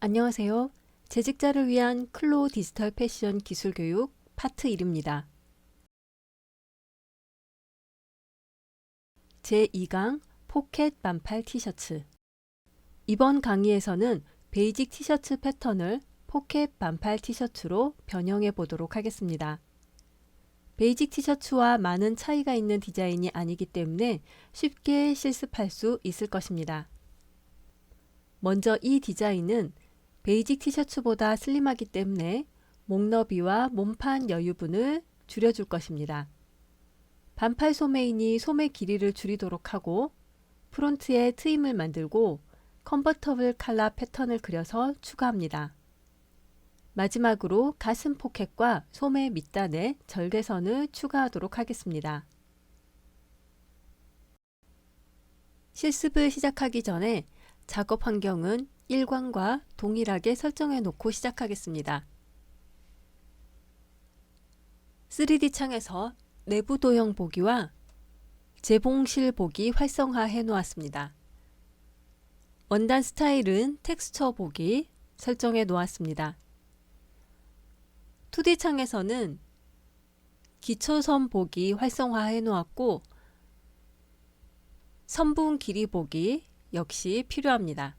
안녕하세요. 재직자를 위한 클로 디지털 패션 기술 교육 파트 1입니다. 제2강 포켓 반팔 티셔츠. 이번 강의에서는 베이직 티셔츠 패턴을 포켓 반팔 티셔츠로 변형해 보도록 하겠습니다. 베이직 티셔츠와 많은 차이가 있는 디자인이 아니기 때문에 쉽게 실습할 수 있을 것입니다. 먼저 이 디자인은 베이직 티셔츠보다 슬림하기 때문에 목 너비와 몸판 여유분을 줄여줄 것입니다. 반팔 소매이니 소매 길이를 줄이도록 하고 프론트에 트임을 만들고 컨버터블 칼라 패턴을 그려서 추가합니다. 마지막으로 가슴 포켓과 소매 밑단에 절개선을 추가하도록 하겠습니다. 실습을 시작하기 전에 작업 환경은 일관과 동일하게 설정해 놓고 시작하겠습니다. 3D 창에서 내부 도형 보기와 재봉실 보기 활성화해 놓았습니다. 원단 스타일은 텍스처 보기 설정해 놓았습니다. 2D 창에서는 기초선 보기 활성화해 놓았고 선분 길이 보기 역시 필요합니다.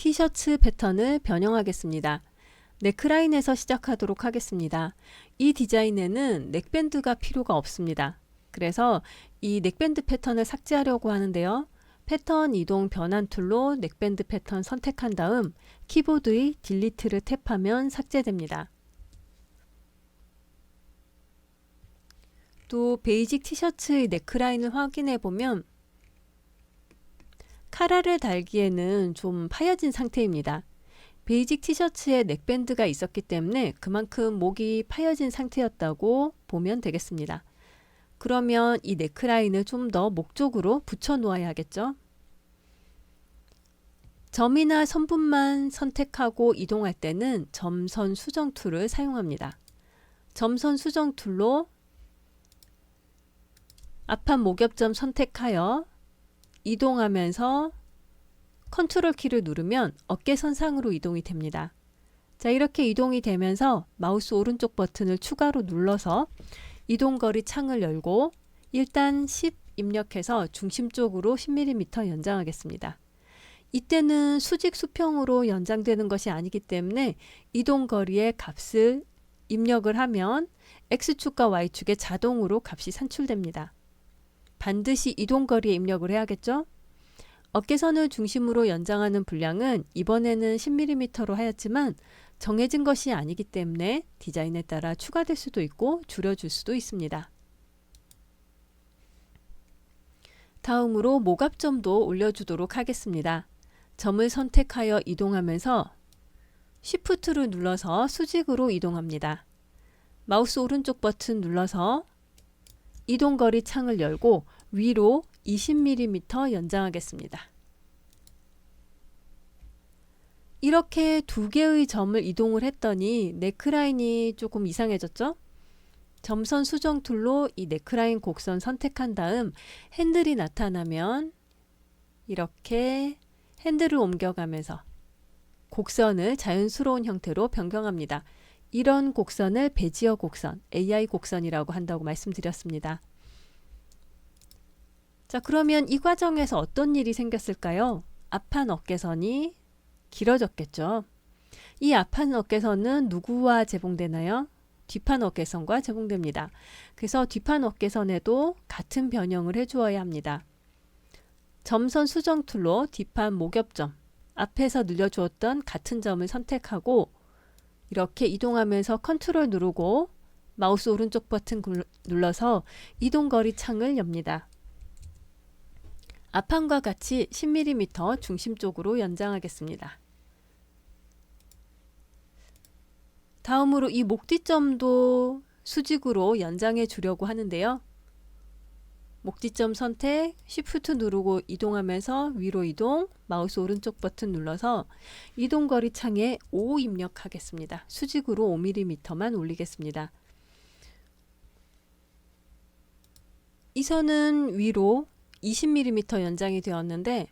티셔츠 패턴을 변형하겠습니다. 넥라인에서 시작하도록 하겠습니다. 이 디자인에는 넥밴드가 필요가 없습니다. 그래서 이 넥밴드 패턴을 삭제하려고 하는데요. 패턴 이동 변환 툴로 넥밴드 패턴 선택한 다음 키보드의 딜리트를 탭하면 삭제됩니다. 또 베이직 티셔츠의 넥라인을 확인해 보면 카라를 달기에는 좀 파여진 상태입니다. 베이직 티셔츠에 넥밴드가 있었기 때문에 그만큼 목이 파여진 상태였다고 보면 되겠습니다. 그러면 이 넥라인을 좀 더 목 쪽으로 붙여 놓아야겠죠. 점이나 선분만 선택하고 이동할 때는 점선 수정 툴을 사용합니다. 점선 수정 툴로 앞판 목엽점 선택하여 이동하면서 컨트롤 키를 누르면 어깨선 상으로 이동이 됩니다. 자, 이렇게 이동이 되면서 마우스 오른쪽 버튼을 추가로 눌러서 이동거리 창을 열고 일단 10 입력해서 중심 쪽으로 10mm 연장하겠습니다. 이때는 수직 수평으로 연장되는 것이 아니기 때문에 이동거리의 값을 입력을 하면 X축과 Y축에 자동으로 값이 산출됩니다. 반드시 이동거리에 입력을 해야겠죠? 어깨선을 중심으로 연장하는 분량은 이번에는 10mm로 하였지만 정해진 것이 아니기 때문에 디자인에 따라 추가될 수도 있고 줄여줄 수도 있습니다. 다음으로 목압점도 올려주도록 하겠습니다. 점을 선택하여 이동하면서 Shift를 눌러서 수직으로 이동합니다. 마우스 오른쪽 버튼 눌러서 이동거리 창을 열고 위로 20mm 연장하겠습니다. 이렇게 두 개의 점을 이동을 했더니 넥라인이 조금 이상해졌죠? 점선 수정 툴로 이 넥라인 곡선 선택한 다음 핸들이 나타나면 이렇게 핸들을 옮겨가면서 곡선을 자연스러운 형태로 변경합니다. 이런 곡선을 베지어 곡선, AI 곡선이라고 한다고 말씀드렸습니다. 자, 그러면 이 과정에서 어떤 일이 생겼을까요? 앞판 어깨선이 길어졌겠죠. 이 앞판 어깨선은 누구와 제공되나요? 뒷판 어깨선과 제공됩니다. 그래서 뒷판 어깨선에도 같은 변형을 해주어야 합니다. 점선 수정 툴로 뒷판 목엽점, 앞에서 늘려주었던 같은 점을 선택하고 이렇게 이동하면서 컨트롤 누르고 마우스 오른쪽 버튼 눌러서 이동거리 창을 엽니다. 앞판과 같이 10mm 중심 쪽으로 연장하겠습니다. 다음으로 이 목뒤점도 수직으로 연장해 주려고 하는데요. 목뒤점 선택, Shift 누르고 이동하면서 위로 이동, 마우스 오른쪽 버튼 눌러서 이동거리 창에 5 입력하겠습니다. 수직으로 5mm만 올리겠습니다. 이 선은 위로 20mm 연장이 되었는데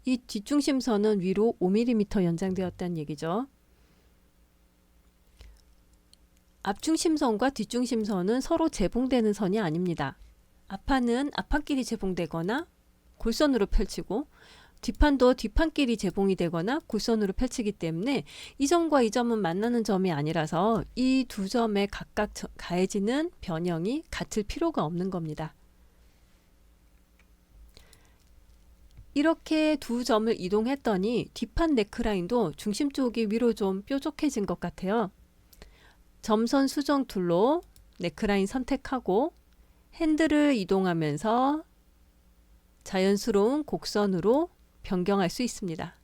이 뒷중심선은 위로 5mm 연장되었다는 얘기죠. 앞중심선과 뒷중심선은 서로 제봉되는 선이 아닙니다. 앞판은 앞판끼리 제봉되거나 골선으로 펼치고 뒷판도 뒷판끼리 제봉이 되거나 골선으로 펼치기 때문에 이 점과 이 점은 만나는 점이 아니라서 이 두 점에 각각 가해지는 변형이 같을 필요가 없는 겁니다. 이렇게 두 점을 이동했더니 뒷판 네크라인도 중심 쪽이 위로 좀 뾰족해진 것 같아요. 점선 수정 툴로 네크라인 선택하고 핸들을 이동하면서 자연스러운 곡선으로 변경할 수 있습니다.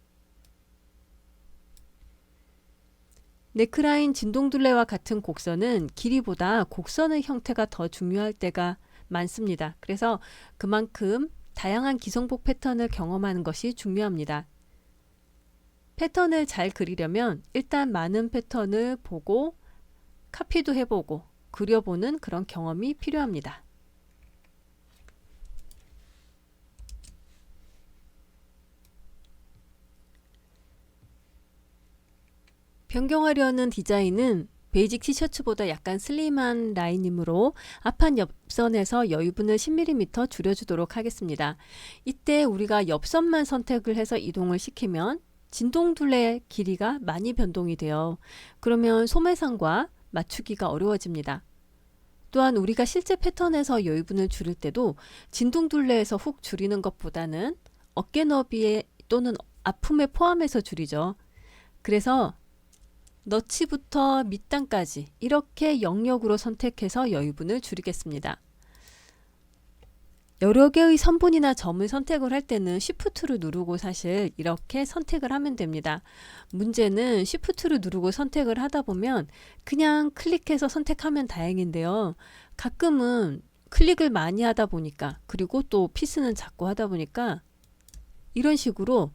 네크라인 진동둘레와 같은 곡선은 길이보다 곡선의 형태가 더 중요할 때가 많습니다. 그래서 그만큼 다양한 기성복 패턴을 경험하는 것이 중요합니다. 패턴을 잘 그리려면 일단 많은 패턴을 보고 카피도 해보고 그려보는 그런 경험이 필요합니다. 변경하려는 디자인은 베이직 티셔츠보다 약간 슬림한 라인이므로 앞판 옆선에서 여유분을 10mm 줄여주도록 하겠습니다. 이때 우리가 옆선만 선택을 해서 이동을 시키면 진동둘레 길이가 많이 변동이 돼요. 그러면 소매상과 맞추기가 어려워집니다. 또한 우리가 실제 패턴에서 여유분을 줄일 때도 진동둘레에서 훅 줄이는 것보다는 어깨 너비에 또는 앞품에 포함해서 줄이죠. 그래서 너치부터 밑단까지 이렇게 영역으로 선택해서 여유분을 줄이겠습니다. 여러 개의 선분이나 점을 선택을 할 때는 Shift를 누르고 사실 이렇게 선택을 하면 됩니다. 문제는 Shift를 누르고 선택을 하다 보면 그냥 클릭해서 선택하면 다행인데요. 가끔은 클릭을 많이 하다 보니까 그리고 또 피스는 작고 하다 보니까 이런 식으로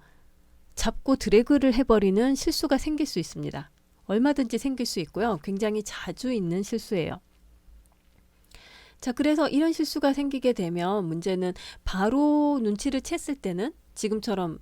잡고 드래그를 해버리는 실수가 생길 수 있습니다. 얼마든지 생길 수 있고요. 굉장히 자주 있는 실수예요. 자, 그래서 이런 실수가 생기게 되면 문제는 바로 눈치를 챘을 때는 지금처럼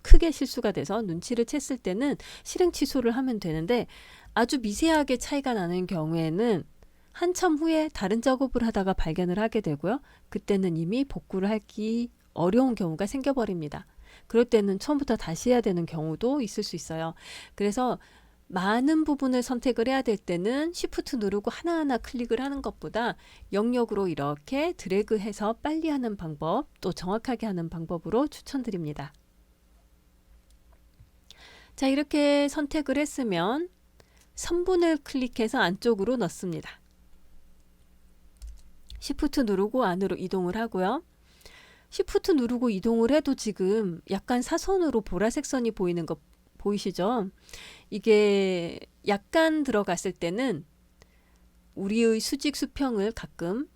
크게 실수가 돼서 눈치를 챘을 때는 실행 취소를 하면 되는데 아주 미세하게 차이가 나는 경우에는 한참 후에 다른 작업을 하다가 발견을 하게 되고요. 그때는 이미 복구를 하기 어려운 경우가 생겨버립니다. 그럴 때는 처음부터 다시 해야 되는 경우도 있을 수 있어요. 그래서 많은 부분을 선택을 해야 될 때는 Shift 누르고 하나하나 클릭을 하는 것보다 영역으로 이렇게 드래그해서 빨리 하는 방법, 또 정확하게 하는 방법으로 추천드립니다. 자, 이렇게 선택을 했으면 선분을 클릭해서 안쪽으로 넣습니다. Shift 누르고 안으로 이동을 하고요. Shift 누르고 이동을 해도 지금 약간 사선으로 보라색 선이 보이는 거 보이시죠? 이게 약간 들어갔을 때는 우리의 수직 수평을 가끔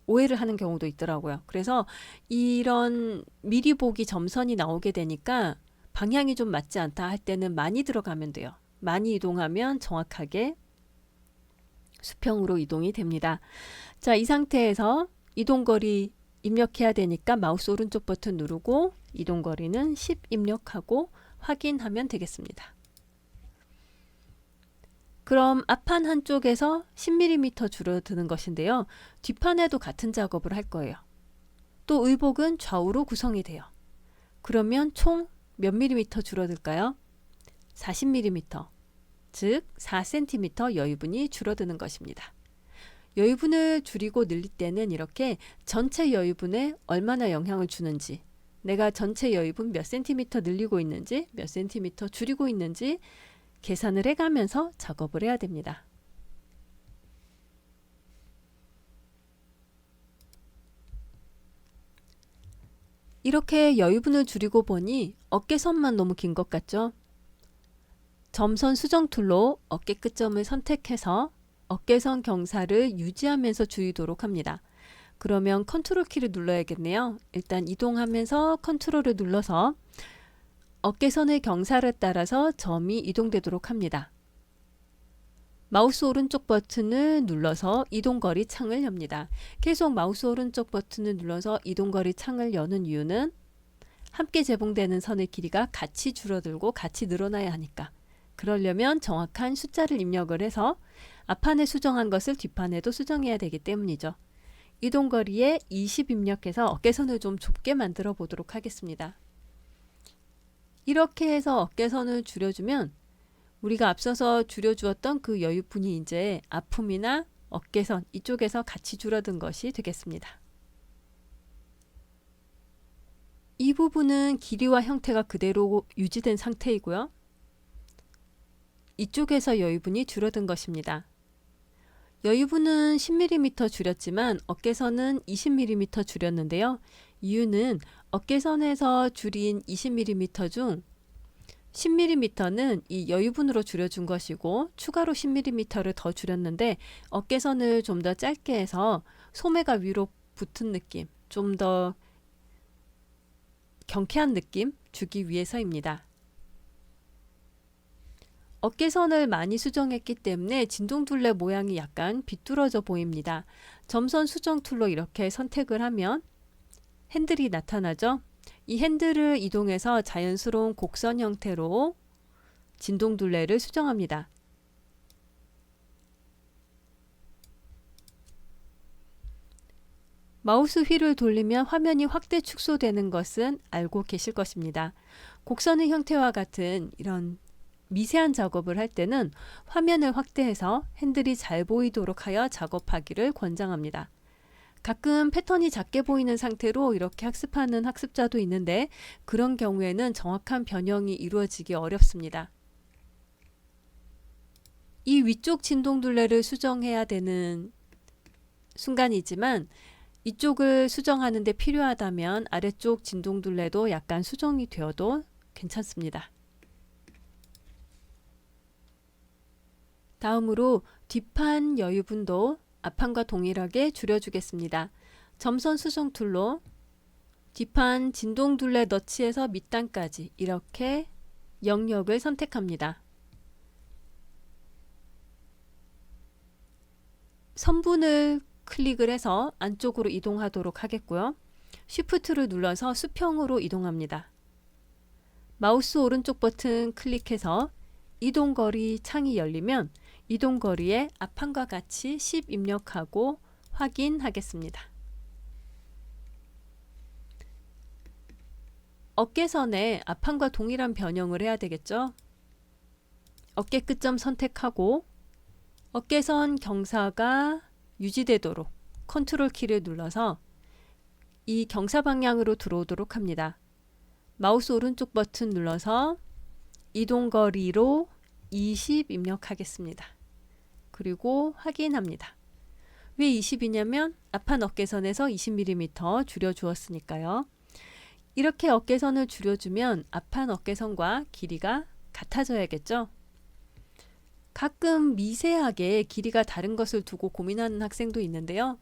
오해를 하는 경우도 있더라고요. 그래서 이런 미리 보기 점선이 나오게 되니까 방향이 좀 맞지 않다 할 때는 많이 들어가면 돼요. 많이 이동하면 정확하게 수평으로 이동이 됩니다. 자, 이 상태에서 이동거리 입력해야 되니까 마우스 오른쪽 버튼 누르고 이동거리는 10 입력하고 확인하면 되겠습니다. 그럼 앞판 한쪽에서 10mm 줄어드는 것인데요. 뒷판에도 같은 작업을 할 거예요. 또 의복은 좌우로 구성이 돼요. 그러면 총 몇 mm 줄어들까요? 40mm, 즉 4cm 여유분이 줄어드는 것입니다. 여유분을 줄이고 늘릴 때는 이렇게 전체 여유분에 얼마나 영향을 주는지, 내가 전체 여유분 몇 센티미터 늘리고 있는지, 몇 센티미터 줄이고 있는지 계산을 해가면서 작업을 해야 됩니다. 이렇게 여유분을 줄이고 보니 어깨선만 너무 긴 것 같죠? 점선 수정 툴로 어깨 끝점을 선택해서 어깨선 경사를 유지하면서 줄이도록 합니다. 그러면 컨트롤 키를 눌러야겠네요. 일단 이동하면서 컨트롤을 눌러서 어깨선의 경사를 따라서 점이 이동되도록 합니다. 마우스 오른쪽 버튼을 눌러서 이동거리 창을 엽니다. 계속 마우스 오른쪽 버튼을 눌러서 이동거리 창을 여는 이유는 함께 재봉되는 선의 길이가 같이 줄어들고 같이 늘어나야 하니까. 그러려면 정확한 숫자를 입력을 해서 앞판에 수정한 것을 뒷판에도 수정해야 되기 때문이죠. 이동거리에 20 입력해서 어깨선을 좀 좁게 만들어 보도록 하겠습니다. 이렇게 해서 어깨선을 줄여주면 우리가 앞서서 줄여주었던 그 여유분이 이제 앞품이나 어깨선 이쪽에서 같이 줄어든 것이 되겠습니다. 이 부분은 길이와 형태가 그대로 유지된 상태이고요. 이쪽에서 여유분이 줄어든 것입니다. 여유분은 10mm 줄였지만 어깨선은 20mm 줄였는데요. 이유는 어깨선에서 줄인 20mm 중 10mm는 이 여유분으로 줄여준 것이고 추가로 10mm를 더 줄였는데 어깨선을 좀 더 짧게 해서 소매가 위로 붙은 느낌, 좀 더 경쾌한 느낌 주기 위해서입니다. 어깨선을 많이 수정했기 때문에 진동둘레 모양이 약간 비뚤어져 보입니다. 점선 수정 툴로 이렇게 선택을 하면 핸들이 나타나죠. 이 핸들을 이동해서 자연스러운 곡선 형태로 진동둘레를 수정합니다. 마우스 휠을 돌리면 화면이 확대 축소되는 것은 알고 계실 것입니다. 곡선의 형태와 같은 이런 미세한 작업을 할 때는 화면을 확대해서 핸들이 잘 보이도록 하여 작업하기를 권장합니다. 가끔 패턴이 작게 보이는 상태로 이렇게 학습하는 학습자도 있는데 그런 경우에는 정확한 변형이 이루어지기 어렵습니다. 이 위쪽 진동둘레를 수정해야 되는 순간이지만 이쪽을 수정하는 데 필요하다면 아래쪽 진동둘레도 약간 수정이 되어도 괜찮습니다. 다음으로 뒷판 여유분도 앞판과 동일하게 줄여주겠습니다. 점선 수정 툴로 뒷판 진동둘레 너치에서 밑단까지 이렇게 영역을 선택합니다. 선분을 클릭을 해서 안쪽으로 이동하도록 하겠고요. 쉬프트를 눌러서 수평으로 이동합니다. 마우스 오른쪽 버튼 클릭해서 이동거리 창이 열리면 이동거리에 앞판과 같이 10 입력하고 확인하겠습니다. 어깨선에 앞판과 동일한 변형을 해야 되겠죠. 어깨 끝점 선택하고 어깨선 경사가 유지되도록 컨트롤 키를 눌러서 이 경사 방향으로 들어오도록 합니다. 마우스 오른쪽 버튼 눌러서 이동거리로 20 입력하겠습니다. 그리고 확인합니다. 왜 20이냐면 앞판 어깨선에서 20mm 줄여 주었으니까요. 이렇게 어깨선을 줄여주면 앞판 어깨선과 길이가 같아져야겠죠. 가끔 미세하게 길이가 다른 것을 두고 고민하는 학생도 있는데요.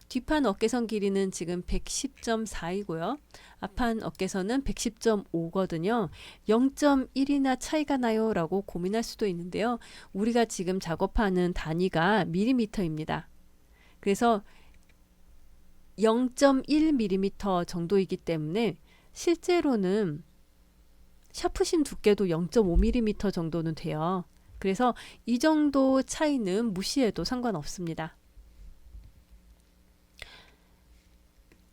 뒷판 어깨선 길이는 지금 110.4이고요. 앞판 어깨선은 110.5거든요. 0.1이나 차이가 나요? 라고 고민할 수도 있는데요. 우리가 지금 작업하는 단위가 밀리미터입니다. 그래서 0.1mm 정도이기 때문에 실제로는 샤프심 두께도 0.5mm 정도는 돼요. 그래서 이 정도 차이는 무시해도 상관없습니다.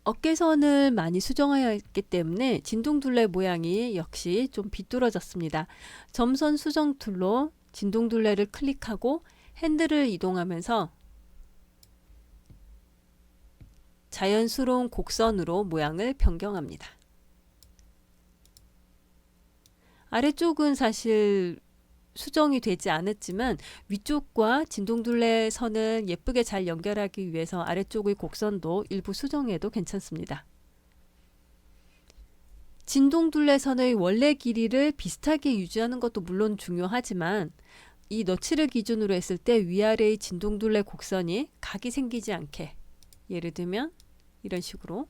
어깨선을 많이 수정하여 했기 때문에 진동둘레 모양이 역시 좀 비뚤어졌습니다. 점선 수정 툴로 진동둘레를 클릭하고 핸들을 이동하면서 자연스러운 곡선으로 모양을 변경합니다. 아래쪽은 사실 수정이 되지 않았지만 위쪽과 진동둘레 선을 예쁘게 잘 연결하기 위해서 아래쪽의 곡선도 일부 수정해도 괜찮습니다. 진동둘레 선의 원래 길이를 비슷하게 유지하는 것도 물론 중요하지만 이 너치를 기준으로 했을 때 위아래의 진동둘레 곡선이 각이 생기지 않게, 예를 들면 이런 식으로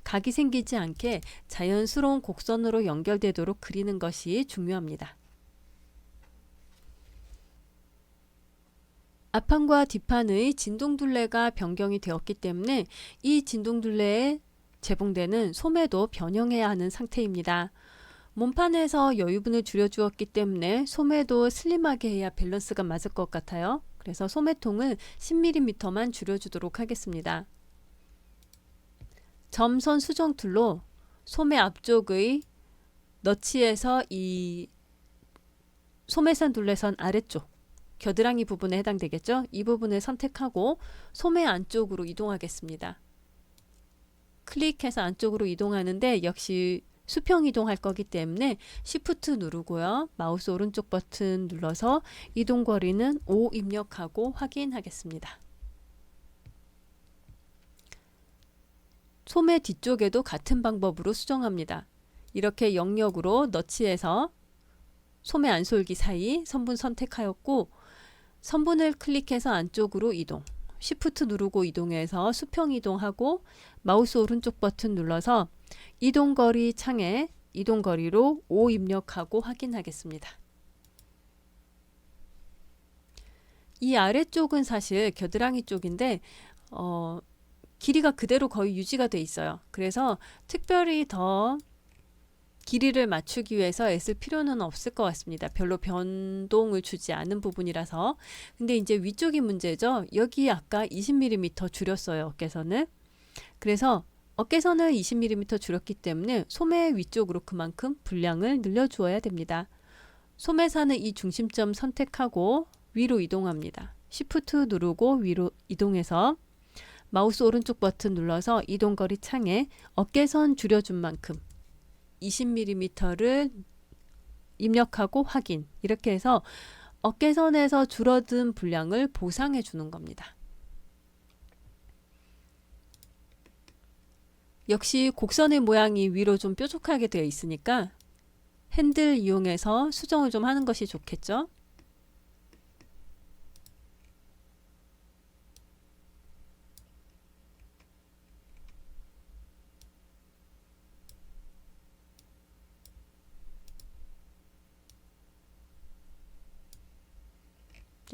각이 생기지 않게 자연스러운 곡선으로 연결되도록 그리는 것이 중요합니다. 앞판과 뒷판의 진동둘레가 변경이 되었기 때문에 이 진동둘레의 재봉되는 소매도 변형해야 하는 상태입니다. 몸판에서 여유분을 줄여주었기 때문에 소매도 슬림하게 해야 밸런스가 맞을 것 같아요. 그래서 소매통을 10mm만 줄여주도록 하겠습니다. 점선 수정 툴로 소매 앞쪽의 너치에서 이 소매선 둘레선 아래쪽 겨드랑이 부분에 해당되겠죠? 이 부분을 선택하고 소매 안쪽으로 이동하겠습니다. 클릭해서 안쪽으로 이동하는데 역시 수평 이동할 거기 때문에 Shift 누르고요. 마우스 오른쪽 버튼 눌러서 이동 거리는 5 입력하고 확인하겠습니다. 소매 뒤쪽에도 같은 방법으로 수정합니다. 이렇게 영역으로 너치에서 소매 안솔기 사이 선분 선택하였고 선분을 클릭해서 안쪽으로 이동, Shift 누르고 이동해서 수평 이동하고 마우스 오른쪽 버튼 눌러서 이동거리 창에 이동거리로 5 입력하고 확인하겠습니다. 이 아래쪽은 사실 겨드랑이 쪽인데 길이가 그대로 거의 유지가 돼 있어요. 그래서 특별히 더 길이를 맞추기 위해서 애쓸 필요는 없을 것 같습니다. 별로 변동을 주지 않은 부분이라서. 근데 이제 위쪽이 문제죠. 여기 아까 20mm 줄였어요. 어깨선을. 그래서 어깨선을 20mm 줄였기 때문에 소매 위쪽으로 그만큼 분량을 늘려주어야 됩니다. 소매선의 이 중심점 선택하고 위로 이동합니다. Shift 누르고 위로 이동해서 마우스 오른쪽 버튼 눌러서 이동거리 창에 어깨선 줄여준 만큼 20mm를 입력하고 확인. 이렇게 해서 어깨선에서 줄어든 분량을 보상해 주는 겁니다. 역시 곡선의 모양이 위로 좀 뾰족하게 되어 있으니까 핸들 이용해서 수정을 좀 하는 것이 좋겠죠.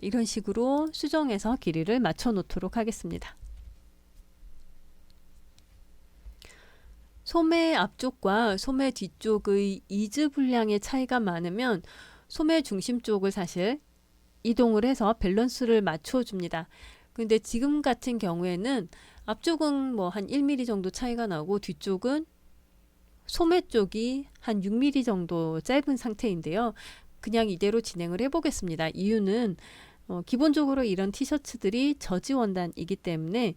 이런 식으로 수정해서 길이를 맞춰 놓도록 하겠습니다. 소매 앞쪽과 소매 뒤쪽의 이즈 분량의 차이가 많으면 소매 중심 쪽을 사실 이동을 해서 밸런스를 맞춰 줍니다. 근데 지금 같은 경우에는 앞쪽은 뭐 한 1mm 정도 차이가 나고 뒤쪽은 소매 쪽이 한 6mm 정도 짧은 상태인데요. 그냥 이대로 진행을 해 보겠습니다. 이유는 기본적으로 이런 티셔츠들이 저지 원단이기 때문에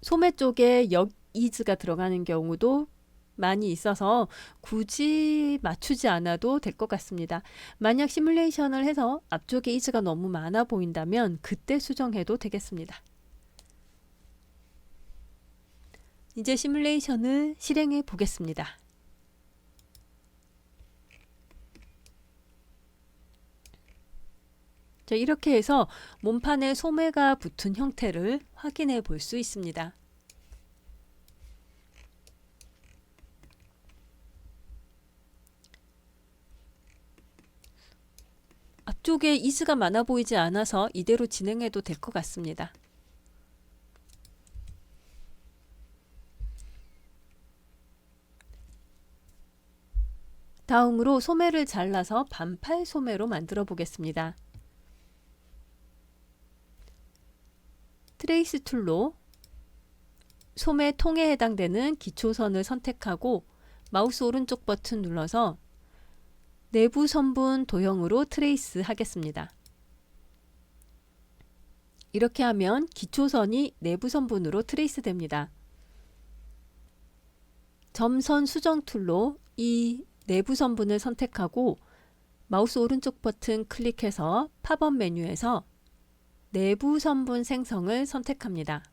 소매 쪽에 이즈가 들어가는 경우도 많이 있어서 굳이 맞추지 않아도 될 것 같습니다. 만약 시뮬레이션을 해서 앞쪽에 이즈가 너무 많아 보인다면 그때 수정해도 되겠습니다. 이제 시뮬레이션을 실행해 보겠습니다. 자, 이렇게 해서 몸판에 소매가 붙은 형태를 확인해 볼 수 있습니다. 앞쪽에 이즈가 많아 보이지 않아서 이대로 진행해도 될 것 같습니다. 다음으로 소매를 잘라서 반팔 소매로 만들어 보겠습니다. 트레이스 툴로 소매 통에 해당되는 기초선을 선택하고 마우스 오른쪽 버튼 눌러서 내부 선분 도형으로 트레이스 하겠습니다. 이렇게 하면 기초선이 내부 선분으로 트레이스 됩니다. 점선 수정 툴로 이 내부 선분을 선택하고 마우스 오른쪽 버튼 클릭해서 팝업 메뉴에서 내부 선분 생성을 선택합니다.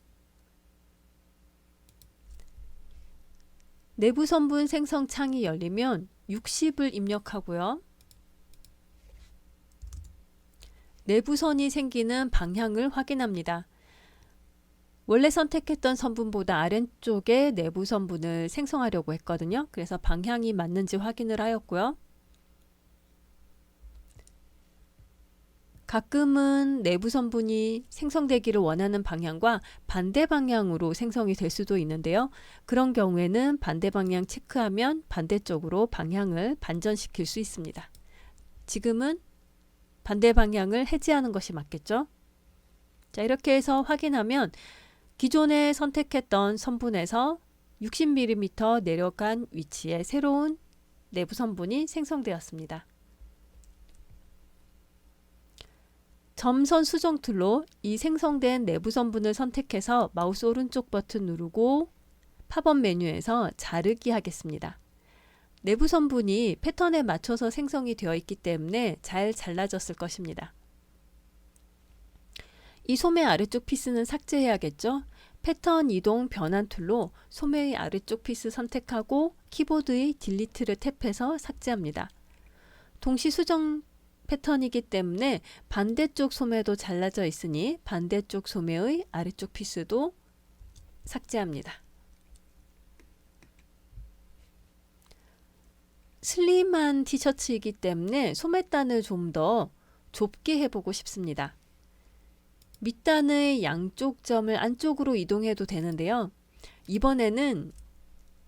내부 선분 생성 창이 열리면 60을 입력하고요. 내부선이 생기는 방향을 확인합니다. 원래 선택했던 선분보다 아래쪽에 내부 선분을 생성하려고 했거든요. 그래서 방향이 맞는지 확인을 하였고요. 가끔은 내부 선분이 생성되기를 원하는 방향과 반대 방향으로 생성이 될 수도 있는데요. 그런 경우에는 반대 방향 체크하면 반대쪽으로 방향을 반전시킬 수 있습니다. 지금은 반대 방향을 해제하는 것이 맞겠죠? 자, 이렇게 해서 확인하면 기존에 선택했던 선분에서 60mm 내려간 위치에 새로운 내부 선분이 생성되었습니다. 점선 수정 툴로 이 생성된 내부 선분을 선택해서 마우스 오른쪽 버튼 누르고 팝업 메뉴에서 자르기 하겠습니다. 내부 선분이 패턴에 맞춰서 생성이 되어 있기 때문에 잘 잘라졌을 것입니다. 이 소매 아래쪽 피스는 삭제해야겠죠? 패턴 이동 변환 툴로 소매의 아래쪽 피스 선택하고 키보드의 딜리트를 탭해서 삭제합니다. 동시 수정 패턴이기 때문에 반대쪽 소매도 잘라져 있으니 반대쪽 소매의 아래쪽 피스도 삭제합니다. 슬림한 티셔츠이기 때문에 소매단을 좀 더 좁게 해보고 싶습니다. 밑단의 양쪽 점을 안쪽으로 이동해도 되는데요. 이번에는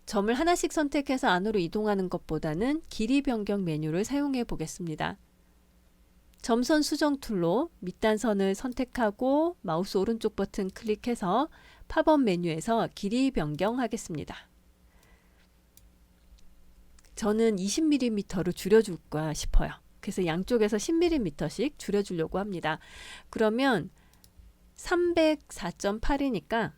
점을 하나씩 선택해서 안으로 이동하는 것보다는 길이 변경 메뉴를 사용해 보겠습니다. 점선 수정 툴로 밑단선을 선택하고 마우스 오른쪽 버튼 클릭해서 팝업 메뉴에서 길이 변경하겠습니다. 저는 20mm로 줄여줄까 싶어요. 그래서 양쪽에서 10mm씩 줄여주려고 합니다. 그러면 304.8이니까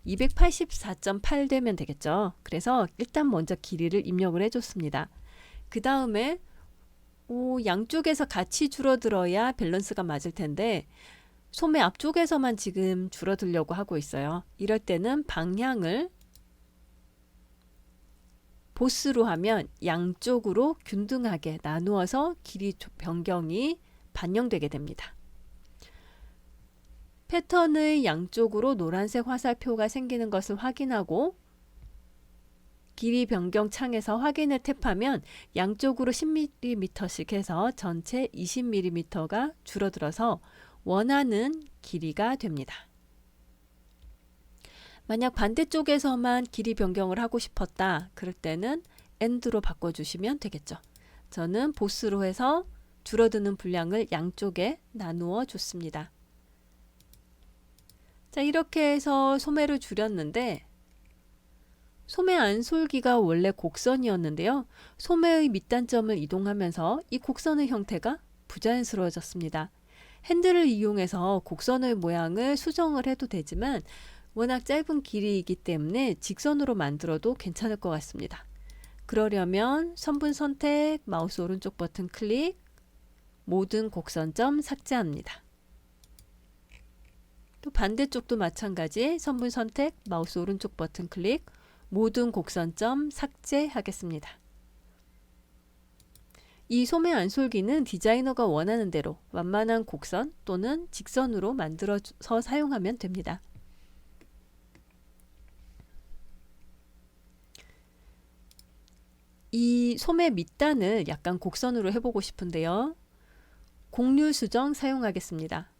284.8 되면 되겠죠. 그래서 일단 먼저 길이를 입력을 해줬습니다. 그 다음에 양쪽에서 같이 줄어들어야 밸런스가 맞을 텐데 소매 앞쪽에서만 지금 줄어들려고 하고 있어요. 이럴 때는 방향을 보스로 하면 양쪽으로 균등하게 나누어서 길이 변경이 반영되게 됩니다. 패턴의 양쪽으로 노란색 화살표가 생기는 것을 확인하고 길이 변경 창에서 확인을 탭하면 양쪽으로 10mm씩 해서 전체 20mm가 줄어들어서 원하는 길이가 됩니다. 만약 반대쪽에서만 길이 변경을 하고 싶었다 그럴 때는 엔드로 바꿔주시면 되겠죠. 저는 보스로 해서 줄어드는 분량을 양쪽에 나누어 줬습니다. 자, 이렇게 해서 소매를 줄였는데 소매 안솔기가 원래 곡선이었는데요. 소매의 밑단점을 이동하면서 이 곡선의 형태가 부자연스러워졌습니다. 핸들을 이용해서 곡선의 모양을 수정을 해도 되지만 워낙 짧은 길이이기 때문에 직선으로 만들어도 괜찮을 것 같습니다. 그러려면 선분 선택, 마우스 오른쪽 버튼 클릭, 모든 곡선점 삭제합니다. 또 반대쪽도 마찬가지 선분 선택, 마우스 오른쪽 버튼 클릭, 모든 곡선점 삭제하겠습니다. 이 소매 안솔기는 디자이너가 원하는 대로 완만한 곡선 또는 직선으로 만들어서 사용하면 됩니다. 이 소매 밑단을 약간 곡선으로 해보고 싶은데요. 곡률 수정 사용하겠습니다.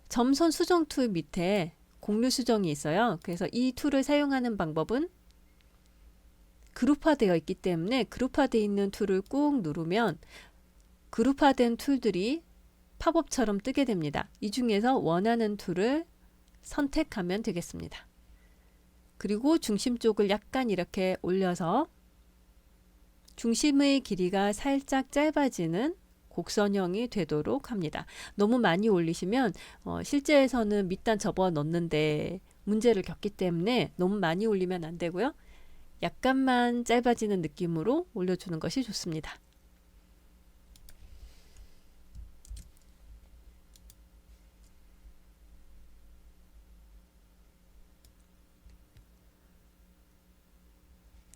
점선 수정 툴 밑에 곡률 수정이 있어요. 그래서 이 툴을 사용하는 방법은 그룹화되어 있기 때문에 그룹화되어 있는 툴을 꾹 누르면 그룹화된 툴들이 팝업처럼 뜨게 됩니다. 이 중에서 원하는 툴을 선택하면 되겠습니다. 그리고 중심 쪽을 약간 이렇게 올려서 중심의 길이가 살짝 짧아지는 곡선형이 되도록 합니다. 너무 많이 올리시면 실제에서는 밑단 접어 넣는데 문제를 겪기 때문에 너무 많이 올리면 안 되고요. 약간만 짧아지는 느낌으로 올려주는 것이 좋습니다.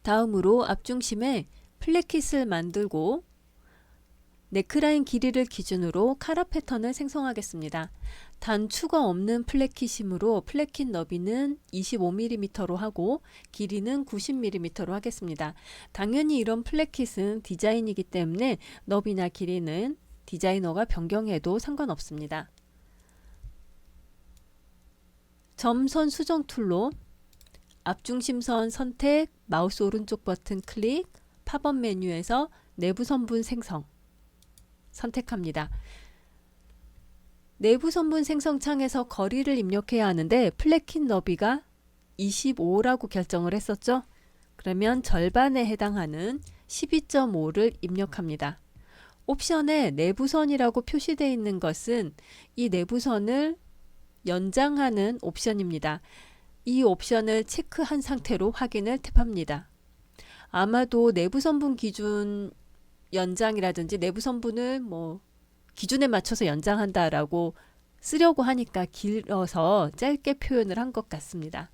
다음으로 앞중심에 플랫킷을 만들고 네크라인 길이를 기준으로 카라 패턴을 생성하겠습니다. 단추가 없는 플랫킷이므로 플랫킷 너비는 25mm로 하고 길이는 90mm로 하겠습니다. 당연히 이런 플랫킷은 디자인이기 때문에 너비나 길이는 디자이너가 변경해도 상관없습니다. 점선 수정 툴로 앞중심선 선택, 마우스 오른쪽 버튼 클릭, 팝업 메뉴에서 내부 선분 생성 선택합니다. 내부 선분 생성 창에서 거리를 입력해야 하는데 플랫킷 너비가 25라고 결정을 했었죠. 그러면 절반에 해당하는 12.5를 입력합니다. 옵션에 내부선이라고 표시되어 있는 것은 이 내부선을 연장하는 옵션입니다. 이 옵션을 체크한 상태로 확인을 탭합니다. 아마도 내부선분 기준 연장이라든지 내부선분을 기준에 맞춰서 연장한다라고 쓰려고 하니까 길어서 짧게 표현을 한 것 같습니다.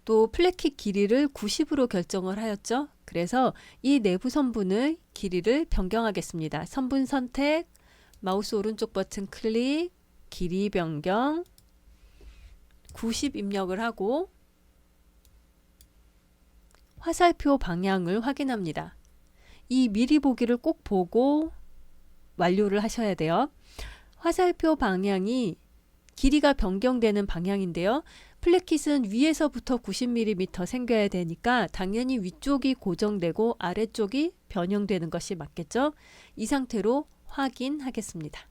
또 플랫킷 길이를 90으로 결정을 하였죠. 그래서 이 내부 선분의 길이를 변경하겠습니다. 선분 선택, 마우스 오른쪽 버튼 클릭, 길이 변경, 90 입력을 하고 화살표 방향을 확인합니다. 이 미리 보기를 꼭 보고 완료를 하셔야 돼요. 화살표 방향이 길이가 변경되는 방향인데요. 플랫킷은 위에서부터 90mm 생겨야 되니까 당연히 위쪽이 고정되고 아래쪽이 변형되는 것이 맞겠죠. 이 상태로 확인하겠습니다.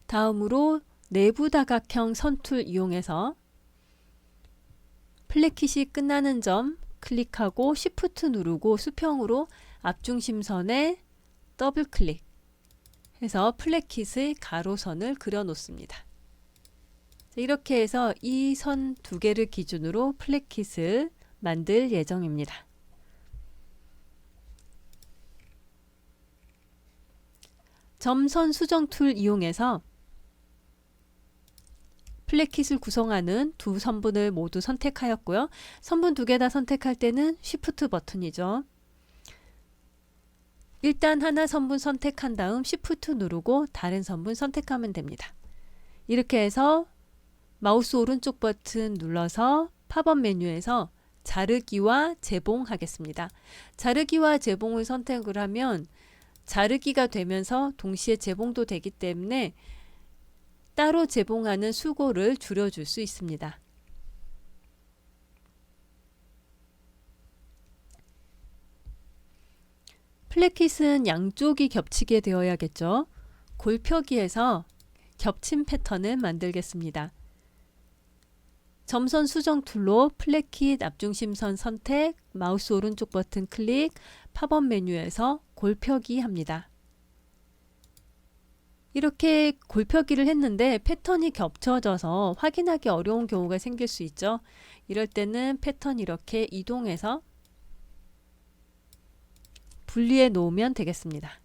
다음으로 내부 다각형 선툴 이용해서 플랫킷이 끝나는 점 클릭하고 Shift 누르고 수평으로 앞중심선에 더블 클릭 해서 플랫킷의 가로선을 그려 놓습니다. 이렇게 해서 이 선 두 개를 기준으로 플랫킷을 만들 예정입니다. 점선 수정 툴 이용해서 플랫킷을 구성하는 두 선분을 모두 선택하였고요. 선분 두 개 다 선택할 때는 Shift 버튼이죠. 일단 하나 선분 선택한 다음 Shift 누르고 다른 선분 선택하면 됩니다. 이렇게 해서 마우스 오른쪽 버튼 눌러서 팝업 메뉴에서 자르기와 재봉하겠습니다. 자르기와 재봉을 선택을 하면 자르기가 되면서 동시에 재봉도 되기 때문에 따로 재봉하는 수고를 줄여줄 수 있습니다. 플랫킷은 양쪽이 겹치게 되어야겠죠. 골펴기에서 겹침 패턴을 만들겠습니다. 점선 수정 툴로 플랫킷 앞중심선 선택, 마우스 오른쪽 버튼 클릭, 팝업 메뉴에서 골펴기 합니다. 이렇게 골펴기를 했는데 패턴이 겹쳐져서 확인하기 어려운 경우가 생길 수 있죠. 이럴 때는 패턴 이렇게 이동해서 분리해 놓으면 되겠습니다.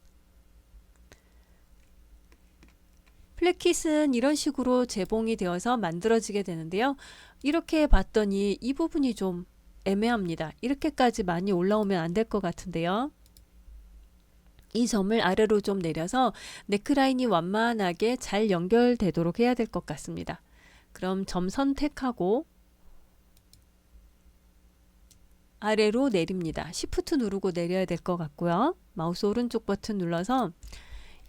플랫킷은 이런 식으로 재봉이 되어서 만들어지게 되는데요. 이렇게 봤더니 이 부분이 좀 애매합니다. 이렇게까지 많이 올라오면 안 될 것 같은데요. 이 점을 아래로 좀 내려서 네크라인이 완만하게 잘 연결되도록 해야 될 것 같습니다. 그럼 점 선택하고 아래로 내립니다. Shift 누르고 내려야 될 것 같고요. 마우스 오른쪽 버튼 눌러서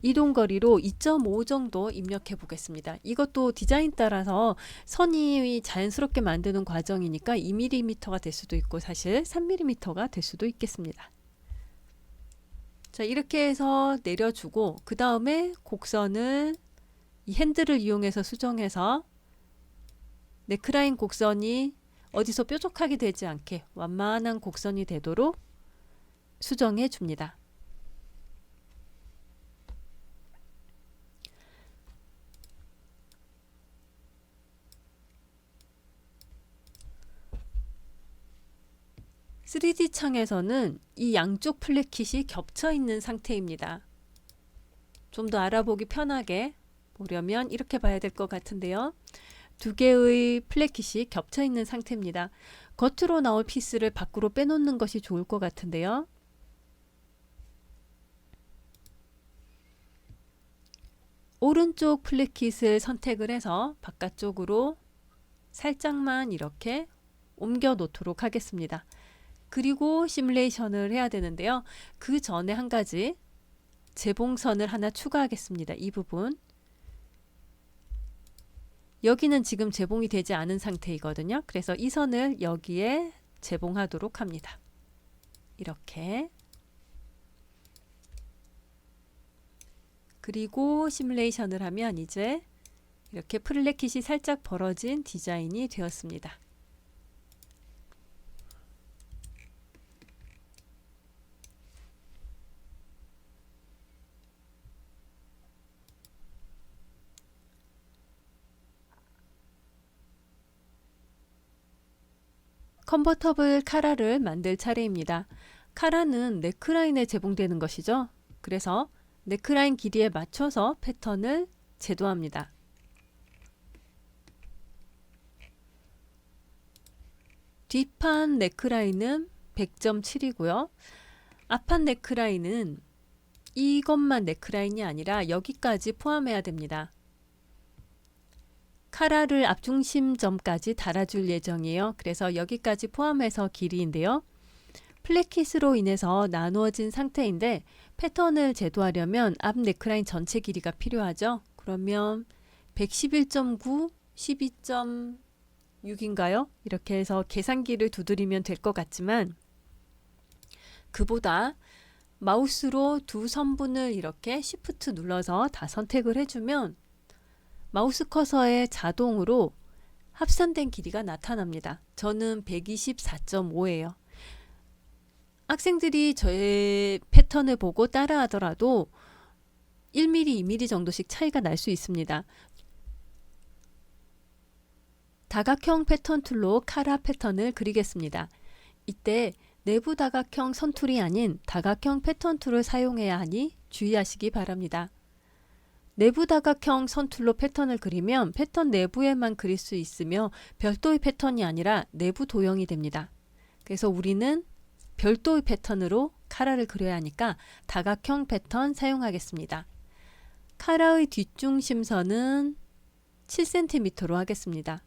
이동거리로 2.5 정도 입력해 보겠습니다. 이것도 디자인 따라서 선이 자연스럽게 만드는 과정이니까 2mm가 될 수도 있고 사실 3mm가 될 수도 있겠습니다. 자, 이렇게 해서 내려주고 그 다음에 곡선을 이 핸들을 이용해서 수정해서 네크라인 곡선이 어디서 뾰족하게 되지 않게 완만한 곡선이 되도록 수정해 줍니다. (3D) 창에서는 이 양쪽 플랫킷이 겹쳐 있는 상태입니다. 좀 더 알아보기 편하게 보려면 이렇게 봐야 될 것 같은데요. 두 개의 플랫킷이 겹쳐 있는 상태입니다. 겉으로 나올 피스를 밖으로 빼놓는 것이 좋을 것 같은데요. 오른쪽 플랫킷을 선택을 해서 바깥쪽으로 살짝만 이렇게 옮겨 놓도록 하겠습니다. 그리고 시뮬레이션을 해야 되는데요. 그 전에 한 가지 재봉선을 하나 추가하겠습니다. 이 부분. 여기는 지금 재봉이 되지 않은 상태이거든요. 그래서 이 선을 여기에 재봉하도록 합니다. 이렇게. 그리고 시뮬레이션을 하면 이제 이렇게 플랫킷이 살짝 벌어진 디자인이 되었습니다. 컨버터블 카라를 만들 차례입니다. 카라는 네크라인에 제봉되는 것이죠. 그래서 네크라인 길이에 맞춰서 패턴을 제도합니다. 뒷판 네크라인은 100.7이고요. 앞판 네크라인은 이것만 네크라인이 아니라 여기까지 포함해야 됩니다. 카라를 앞중심점까지 달아줄 예정이에요. 그래서 여기까지 포함해서 길이인데요. 플랫킷으로 인해서 나누어진 상태인데 패턴을 제도하려면 앞 네크라인 전체 길이가 필요하죠. 그러면 111.9, 12.6인가요? 이렇게 해서 계산기를 두드리면 될 것 같지만 그보다 마우스로 두 선분을 이렇게 Shift 눌러서 다 선택을 해주면 마우스 커서에 자동으로 합산된 길이가 나타납니다. 저는 124.5예요. 학생들이 저의 패턴을 보고 따라 하더라도 1mm, 2mm 정도씩 차이가 날 수 있습니다. 다각형 패턴 툴로 카라 패턴을 그리겠습니다. 이때 내부 다각형 선툴이 아닌 다각형 패턴 툴을 사용해야 하니 주의하시기 바랍니다. 내부 다각형 선툴로 패턴을 그리면 패턴 내부에만 그릴 수 있으며 별도의 패턴이 아니라 내부 도형이 됩니다. 그래서 우리는 별도의 패턴으로 카라를 그려야 하니까 다각형 패턴 사용하겠습니다. 카라의 뒷중심선은 7cm로 하겠습니다.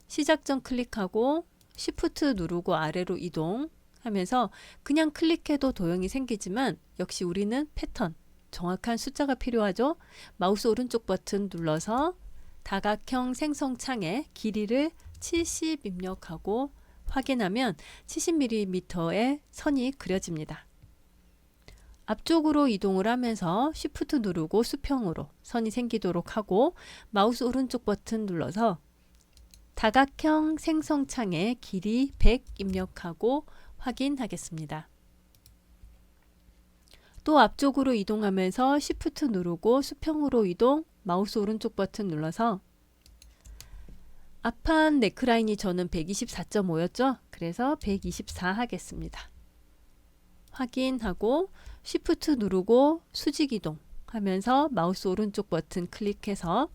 시작점 클릭하고 Shift 누르고 아래로 이동하면서 그냥 클릭해도 도형이 생기지만 역시 우리는 패턴, 정확한 숫자가 필요하죠. 마우스 오른쪽 버튼 눌러서 다각형 생성창에 길이를 70 입력하고 확인하면 70mm의 선이 그려집니다. 앞쪽으로 이동을 하면서 Shift 누르고 수평으로 선이 생기도록 하고 마우스 오른쪽 버튼 눌러서 다각형 생성창에 길이 100 입력하고 확인하겠습니다. 또 앞쪽으로 이동하면서 Shift 누르고 수평으로 이동, 마우스 오른쪽 버튼 눌러서 앞판 네크라인이 저는 124.5였죠. 그래서 124 하겠습니다. 확인하고 Shift 누르고 수직 이동 하면서 마우스 오른쪽 버튼 클릭해서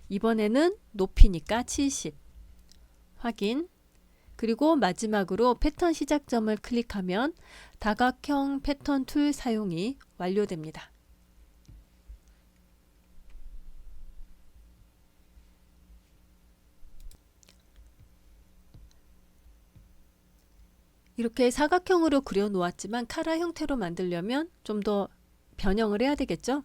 이번에는 높이니까 70 확인. 그리고 마지막으로 패턴 시작점을 클릭하면 다각형 패턴 툴 사용이 완료됩니다. 이렇게 사각형으로 그려 놓았지만 카라 형태로 만들려면 좀 더 변형을 해야 되겠죠?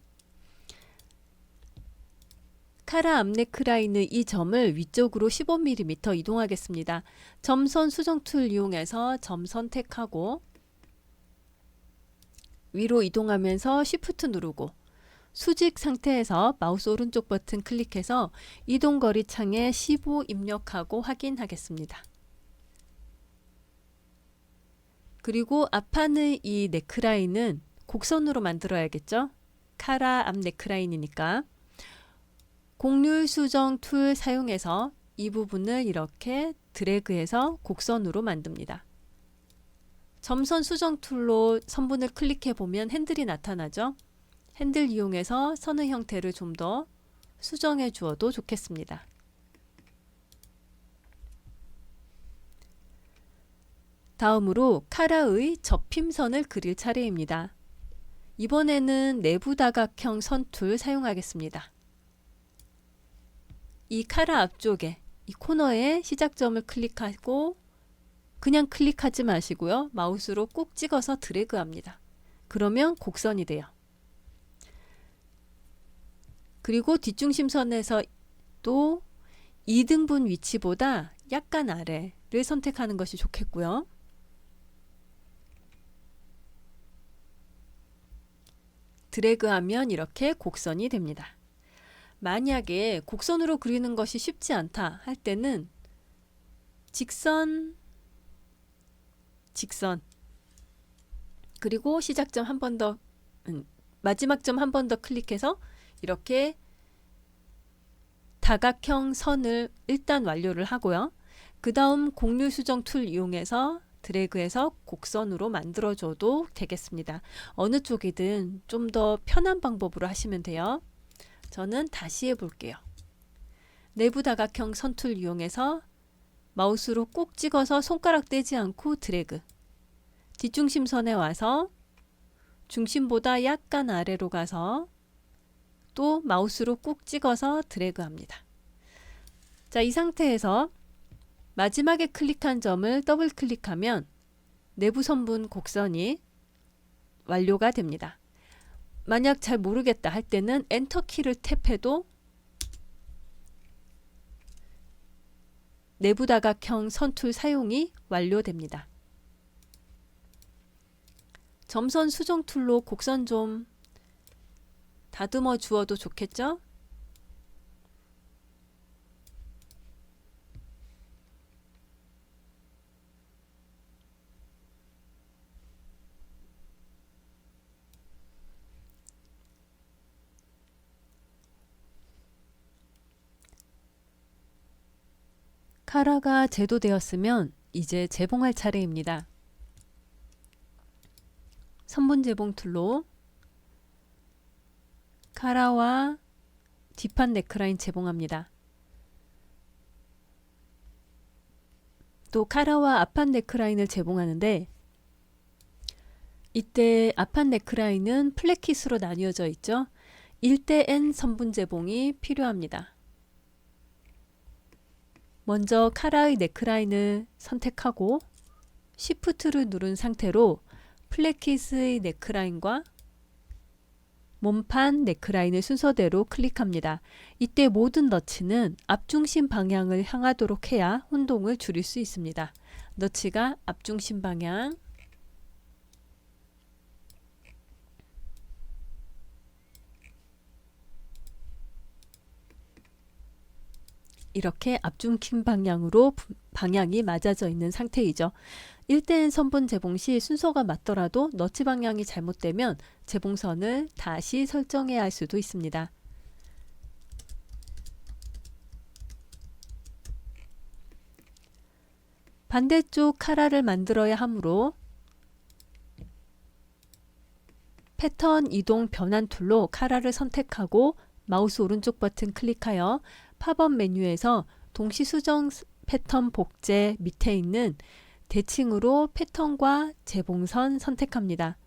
카라 앞 네크라인의 이 점을 위쪽으로 15mm 이동하겠습니다. 점선 수정 툴 이용해서 점 선택하고 위로 이동하면서 Shift 누르고 수직 상태에서 마우스 오른쪽 버튼 클릭해서 이동거리 창에 15 입력하고 확인하겠습니다. 그리고 앞판의 이 네크라인은 곡선으로 만들어야겠죠? 카라 앞 네크라인이니까 곡률 수정 툴 사용해서 이 부분을 이렇게 드래그해서 곡선으로 만듭니다. 점선 수정 툴로 선분을 클릭해 보면 핸들이 나타나죠? 핸들 이용해서 선의 형태를 좀 더 수정해 주어도 좋겠습니다. 다음으로 카라의 접힘선을 그릴 차례입니다. 이번에는 내부 다각형 선툴 사용하겠습니다. 이 카라 앞쪽에 이 코너에 시작점을 클릭하고 그냥 클릭하지 마시고요. 마우스로 꾹 찍어서 드래그 합니다. 그러면 곡선이 돼요. 그리고 뒷중심선에서 또 2등분 위치보다 약간 아래를 선택하는 것이 좋겠고요. 드래그하면 이렇게 곡선이 됩니다. 만약에 곡선으로 그리는 것이 쉽지 않다 할 때는 직선, 직선, 그리고 시작점 한 번 더, 마지막 점 한 번 더 클릭해서 이렇게 다각형 선을 일단 완료를 하고요. 그 다음 곡률 수정 툴 이용해서 드래그해서 곡선으로 만들어줘도 되겠습니다. 어느 쪽이든 좀 더 편한 방법으로 하시면 돼요. 저는 다시 해볼게요. 내부 다각형 선 툴 이용해서 마우스로 꾹 찍어서 손가락 떼지 않고 드래그. 뒷중심선에 와서 중심보다 약간 아래로 가서 또 마우스로 꾹 찍어서 드래그 합니다. 자, 이 상태에서 마지막에 클릭한 점을 더블 클릭하면 내부 선분 곡선이 완료가 됩니다. 만약 잘 모르겠다 할 때는 엔터 키를 탭해도 내부 다각형 선툴 사용이 완료됩니다. 점선 수정 툴로 곡선 좀 다듬어 주어도 좋겠죠? 카라가 제도되었으면 이제 재봉할 차례입니다. 선분 재봉 툴로 카라와 뒷판 네크라인 재봉합니다. 또 카라와 앞판 네크라인을 재봉하는데 이때 앞판 네크라인은 플랫킷으로 나뉘어져 있죠. 1:n 선분 재봉이 필요합니다. 먼저 카라의 네크라인을 선택하고 Shift를 누른 상태로 플랫킷의 네크라인과 몸판 네크라인을 순서대로 클릭합니다. 이때 모든 너치는 앞중심 방향을 향하도록 해야 혼동을 줄일 수 있습니다. 너치가 앞중심 방향, 이렇게 앞중심 방향으로 방향이 맞아져 있는 상태이죠. 1:n 선분 재봉 시 순서가 맞더라도 너치 방향이 잘못되면 재봉선을 다시 설정해야 할 수도 있습니다. 반대쪽 카라를 만들어야 하므로 패턴 이동 변환 툴로 카라를 선택하고 마우스 오른쪽 버튼 클릭하여 팝업 메뉴에서 동시 수정 패턴 복제 밑에 있는 대칭으로 패턴과 재봉선 선택합니다.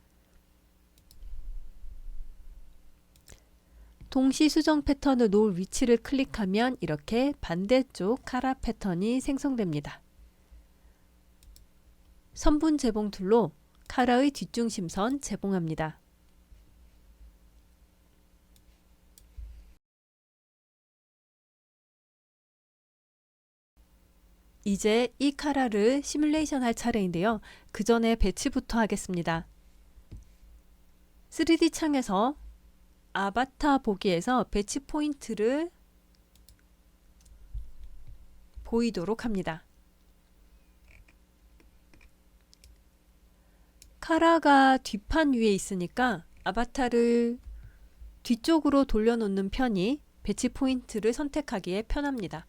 동시 수정 패턴을 놓을 위치를 클릭하면 이렇게 반대쪽 카라 패턴이 생성됩니다. 선분 재봉 툴로 카라의 뒷중심선 재봉합니다. 이제 이 카라를 시뮬레이션 할 차례인데요. 그 전에 배치부터 하겠습니다. 3D 창에서 아바타 보기에서 배치 포인트를 보이도록 합니다. 카라가 뒷판 위에 있으니까 아바타를 뒤쪽으로 돌려놓는 편이 배치 포인트를 선택하기에 편합니다.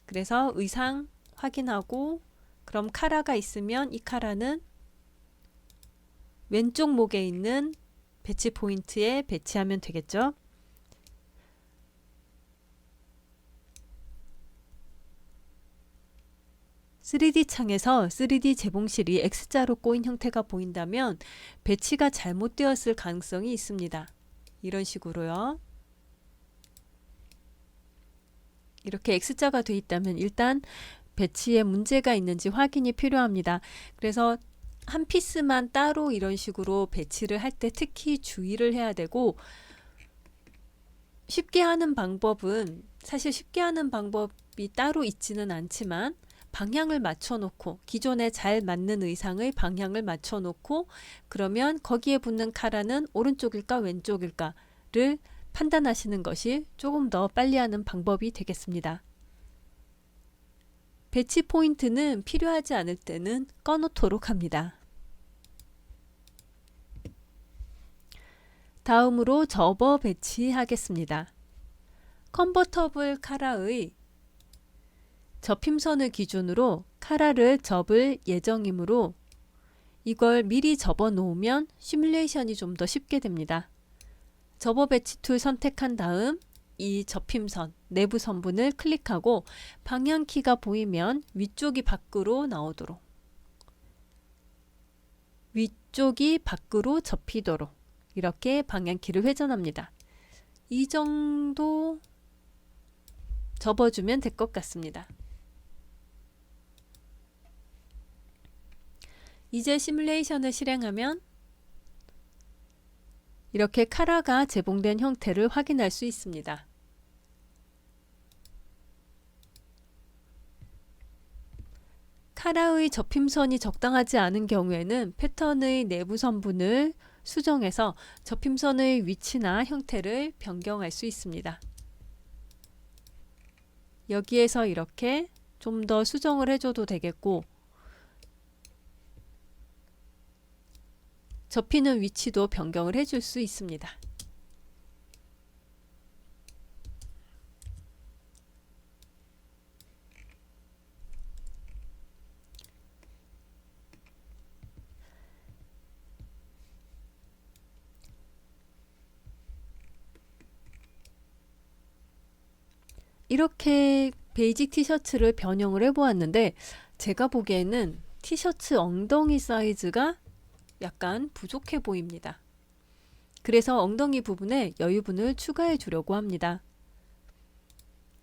그래서 의상 확인하고 그럼 카라가 있으면 이 카라는 왼쪽 목에 있는 배치 포인트에 배치하면 되겠죠. 3D 창에서 3D 재봉실이 X자로 꼬인 형태가 보인다면 배치가 잘못되었을 가능성이 있습니다. 이런 식으로요. 이렇게 X자가 되어 있다면 일단 배치에 문제가 있는지 확인이 필요합니다. 그래서 한 피스만 따로 이런 식으로 배치를 할 때 특히 주의를 해야 되고, 쉽게 하는 방법은 사실 쉽게 하는 방법이 따로 있지는 않지만 방향을 맞춰 놓고, 기존에 잘 맞는 의상의 방향을 맞춰 놓고, 그러면 거기에 붙는 카라는 오른쪽일까 왼쪽일까를 판단하시는 것이 조금 더 빨리 하는 방법이 되겠습니다. 배치 포인트는 필요하지 않을 때는 꺼놓도록 합니다. 다음으로 접어 배치하겠습니다. 컨버터블 카라의 접힘선을 기준으로 카라를 접을 예정이므로 이걸 미리 접어 놓으면 시뮬레이션이 좀 더 쉽게 됩니다. 접어 배치 툴 선택한 다음 이 접힘선 내부 선분을 클릭하고 방향키가 보이면 위쪽이 밖으로 나오도록, 위쪽이 밖으로 접히도록 이렇게 방향키를 회전합니다. 이 정도 접어주면 될 것 같습니다. 이제 시뮬레이션을 실행하면 이렇게 카라가 재봉된 형태를 확인할 수 있습니다. 카라의 접힘선이 적당하지 않은 경우에는 패턴의 내부 선분을 수정해서 접힘선의 위치나 형태를 변경할 수 있습니다. 여기에서 이렇게 좀 더 수정을 해줘도 되겠고, 접히는 위치도 변경을 해줄 수 있습니다. 이렇게 베이직 티셔츠를 변형을 해보았는데 제가 보기에는 티셔츠 엉덩이 사이즈가 약간 부족해 보입니다. 그래서 엉덩이 부분에 여유분을 추가해 주려고 합니다.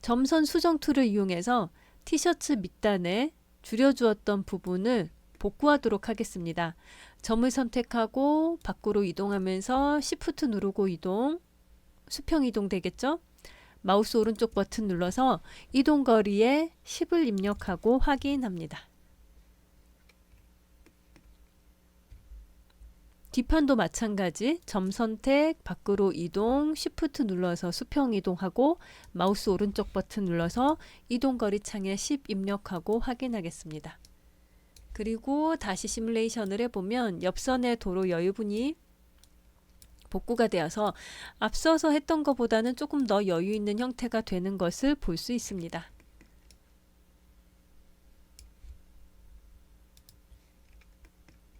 점선 수정 툴을 이용해서 티셔츠 밑단에 줄여주었던 부분을 복구하도록 하겠습니다. 점을 선택하고 밖으로 이동하면서 Shift 누르고 이동, 수평 이동 되겠죠? 마우스 오른쪽 버튼 눌러서 이동거리에 10을 입력하고 확인합니다. 뒷판도 마찬가지 점 선택, 밖으로 이동, Shift 눌러서 수평 이동하고 마우스 오른쪽 버튼 눌러서 이동거리 창에 10 입력하고 확인하겠습니다. 그리고 다시 시뮬레이션을 해보면 옆선의 도로 여유분이 복구가 되어서 앞서서 했던 것보다는 조금 더 여유 있는 형태가 되는 것을 볼 수 있습니다.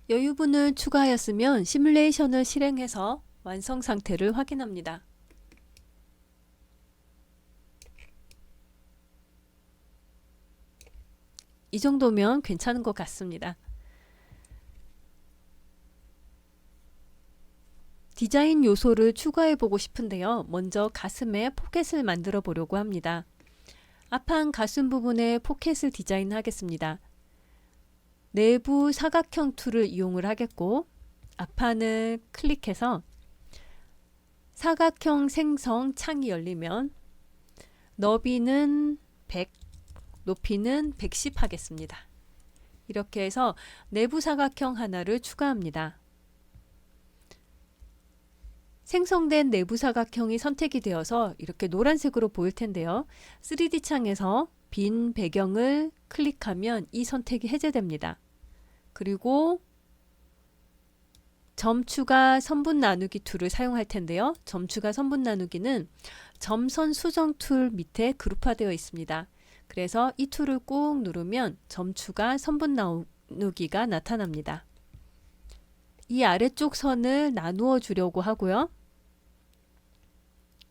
여유분을 추가하였으면 시뮬레이션을 실행해서 완성 상태를 확인합니다. 이 정도면 괜찮은 것 같습니다. 디자인 요소를 추가해 보고 싶은데요. 먼저 가슴에 포켓을 만들어 보려고 합니다. 앞판 가슴 부분에 포켓을 디자인하겠습니다. 내부 사각형 툴을 이용을 하겠고, 앞판을 클릭해서 사각형 생성 창이 열리면 너비는 100, 높이는 110 하겠습니다. 이렇게 해서 내부 사각형 하나를 추가합니다. 생성된 내부 사각형이 선택이 되어서 이렇게 노란색으로 보일 텐데요. 3D 창에서 빈 배경을 클릭하면 이 선택이 해제됩니다. 그리고 점추가 선분 나누기 툴을 사용할 텐데요. 점추가 선분 나누기는 점선 수정 툴 밑에 그룹화되어 있습니다. 그래서 이 툴을 꾹 누르면 점추가 선분 나누기가 나타납니다. 이 아래쪽 선을 나누어 주려고 하고요.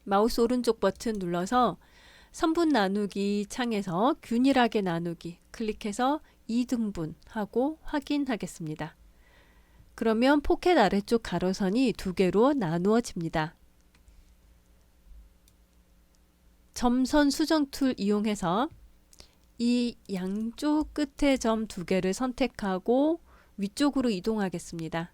마우스 오른쪽 버튼 눌러서 선분 나누기 창에서 균일하게 나누기 클릭해서 2등분하고 확인하겠습니다. 그러면 포켓 아래쪽 가로선이 두 개로 나누어집니다. 점선 수정 툴 이용해서 이 양쪽 끝에 점 두 개를 선택하고 위쪽으로 이동하겠습니다.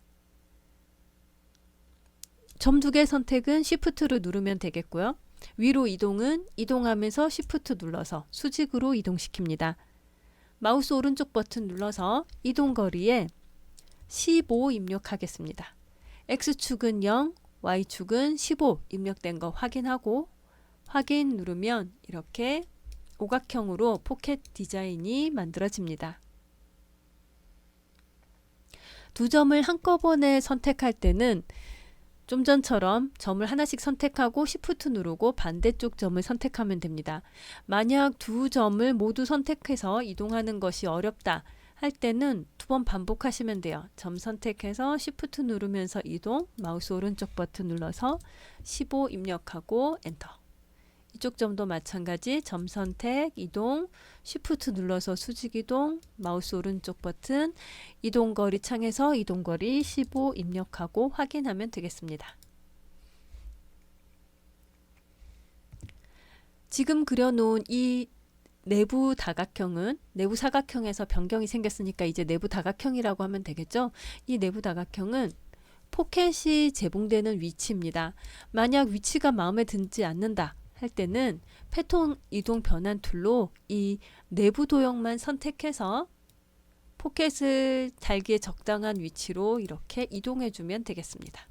점 두 개 선택은 Shift를 누르면 되겠고요. 위로 이동은 이동하면서 Shift 눌러서 수직으로 이동시킵니다. 마우스 오른쪽 버튼 눌러서 이동거리에 15 입력하겠습니다. X축은 0, Y축은 15 입력된 거 확인하고 확인 누르면 이렇게 오각형으로 포켓 디자인이 만들어집니다. 두 점을 한꺼번에 선택할 때는 좀 전처럼 점을 하나씩 선택하고 Shift 누르고 반대쪽 점을 선택하면 됩니다. 만약 두 점을 모두 선택해서 이동하는 것이 어렵다 할 때는 두 번 반복하시면 돼요. 점 선택해서 Shift 누르면서 이동, 마우스 오른쪽 버튼 눌러서 15 입력하고 엔터. 이쪽 점도 마찬가지 점 선택, 이동, Shift 눌러서 수직 이동, 마우스 오른쪽 버튼, 이동거리 창에서 이동거리 15 입력하고 확인하면 되겠습니다. 지금 그려놓은 이 내부 다각형은 내부 사각형에서 변경이 생겼으니까 이제 내부 다각형이라고 하면 되겠죠. 이 내부 다각형은 포켓이 재봉되는 위치입니다. 만약 위치가 마음에 들지 않는다 할 때는 패턴 이동 변환 툴로 이 내부 도형만 선택해서 포켓을 달기에 적당한 위치로 이렇게 이동해 주면 되겠습니다.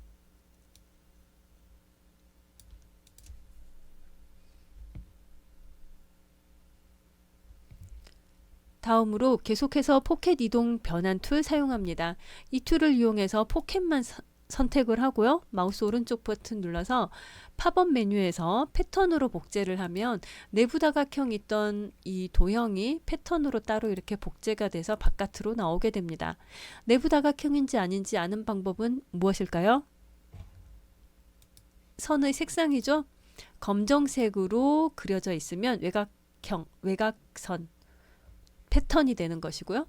다음으로 계속해서 포켓 이동 변환 툴 사용합니다. 이 툴을 이용해서 포켓만 선택을 하고요. 마우스 오른쪽 버튼 눌러서 팝업 메뉴에서 패턴으로 복제를 하면 내부 다각형이 있던 이 도형이 패턴으로 따로 이렇게 복제가 돼서 바깥으로 나오게 됩니다. 내부 다각형인지 아닌지 아는 방법은 무엇일까요? 선의 색상이죠. 검정색으로 그려져 있으면 외곽선 패턴이 되는 것이고요.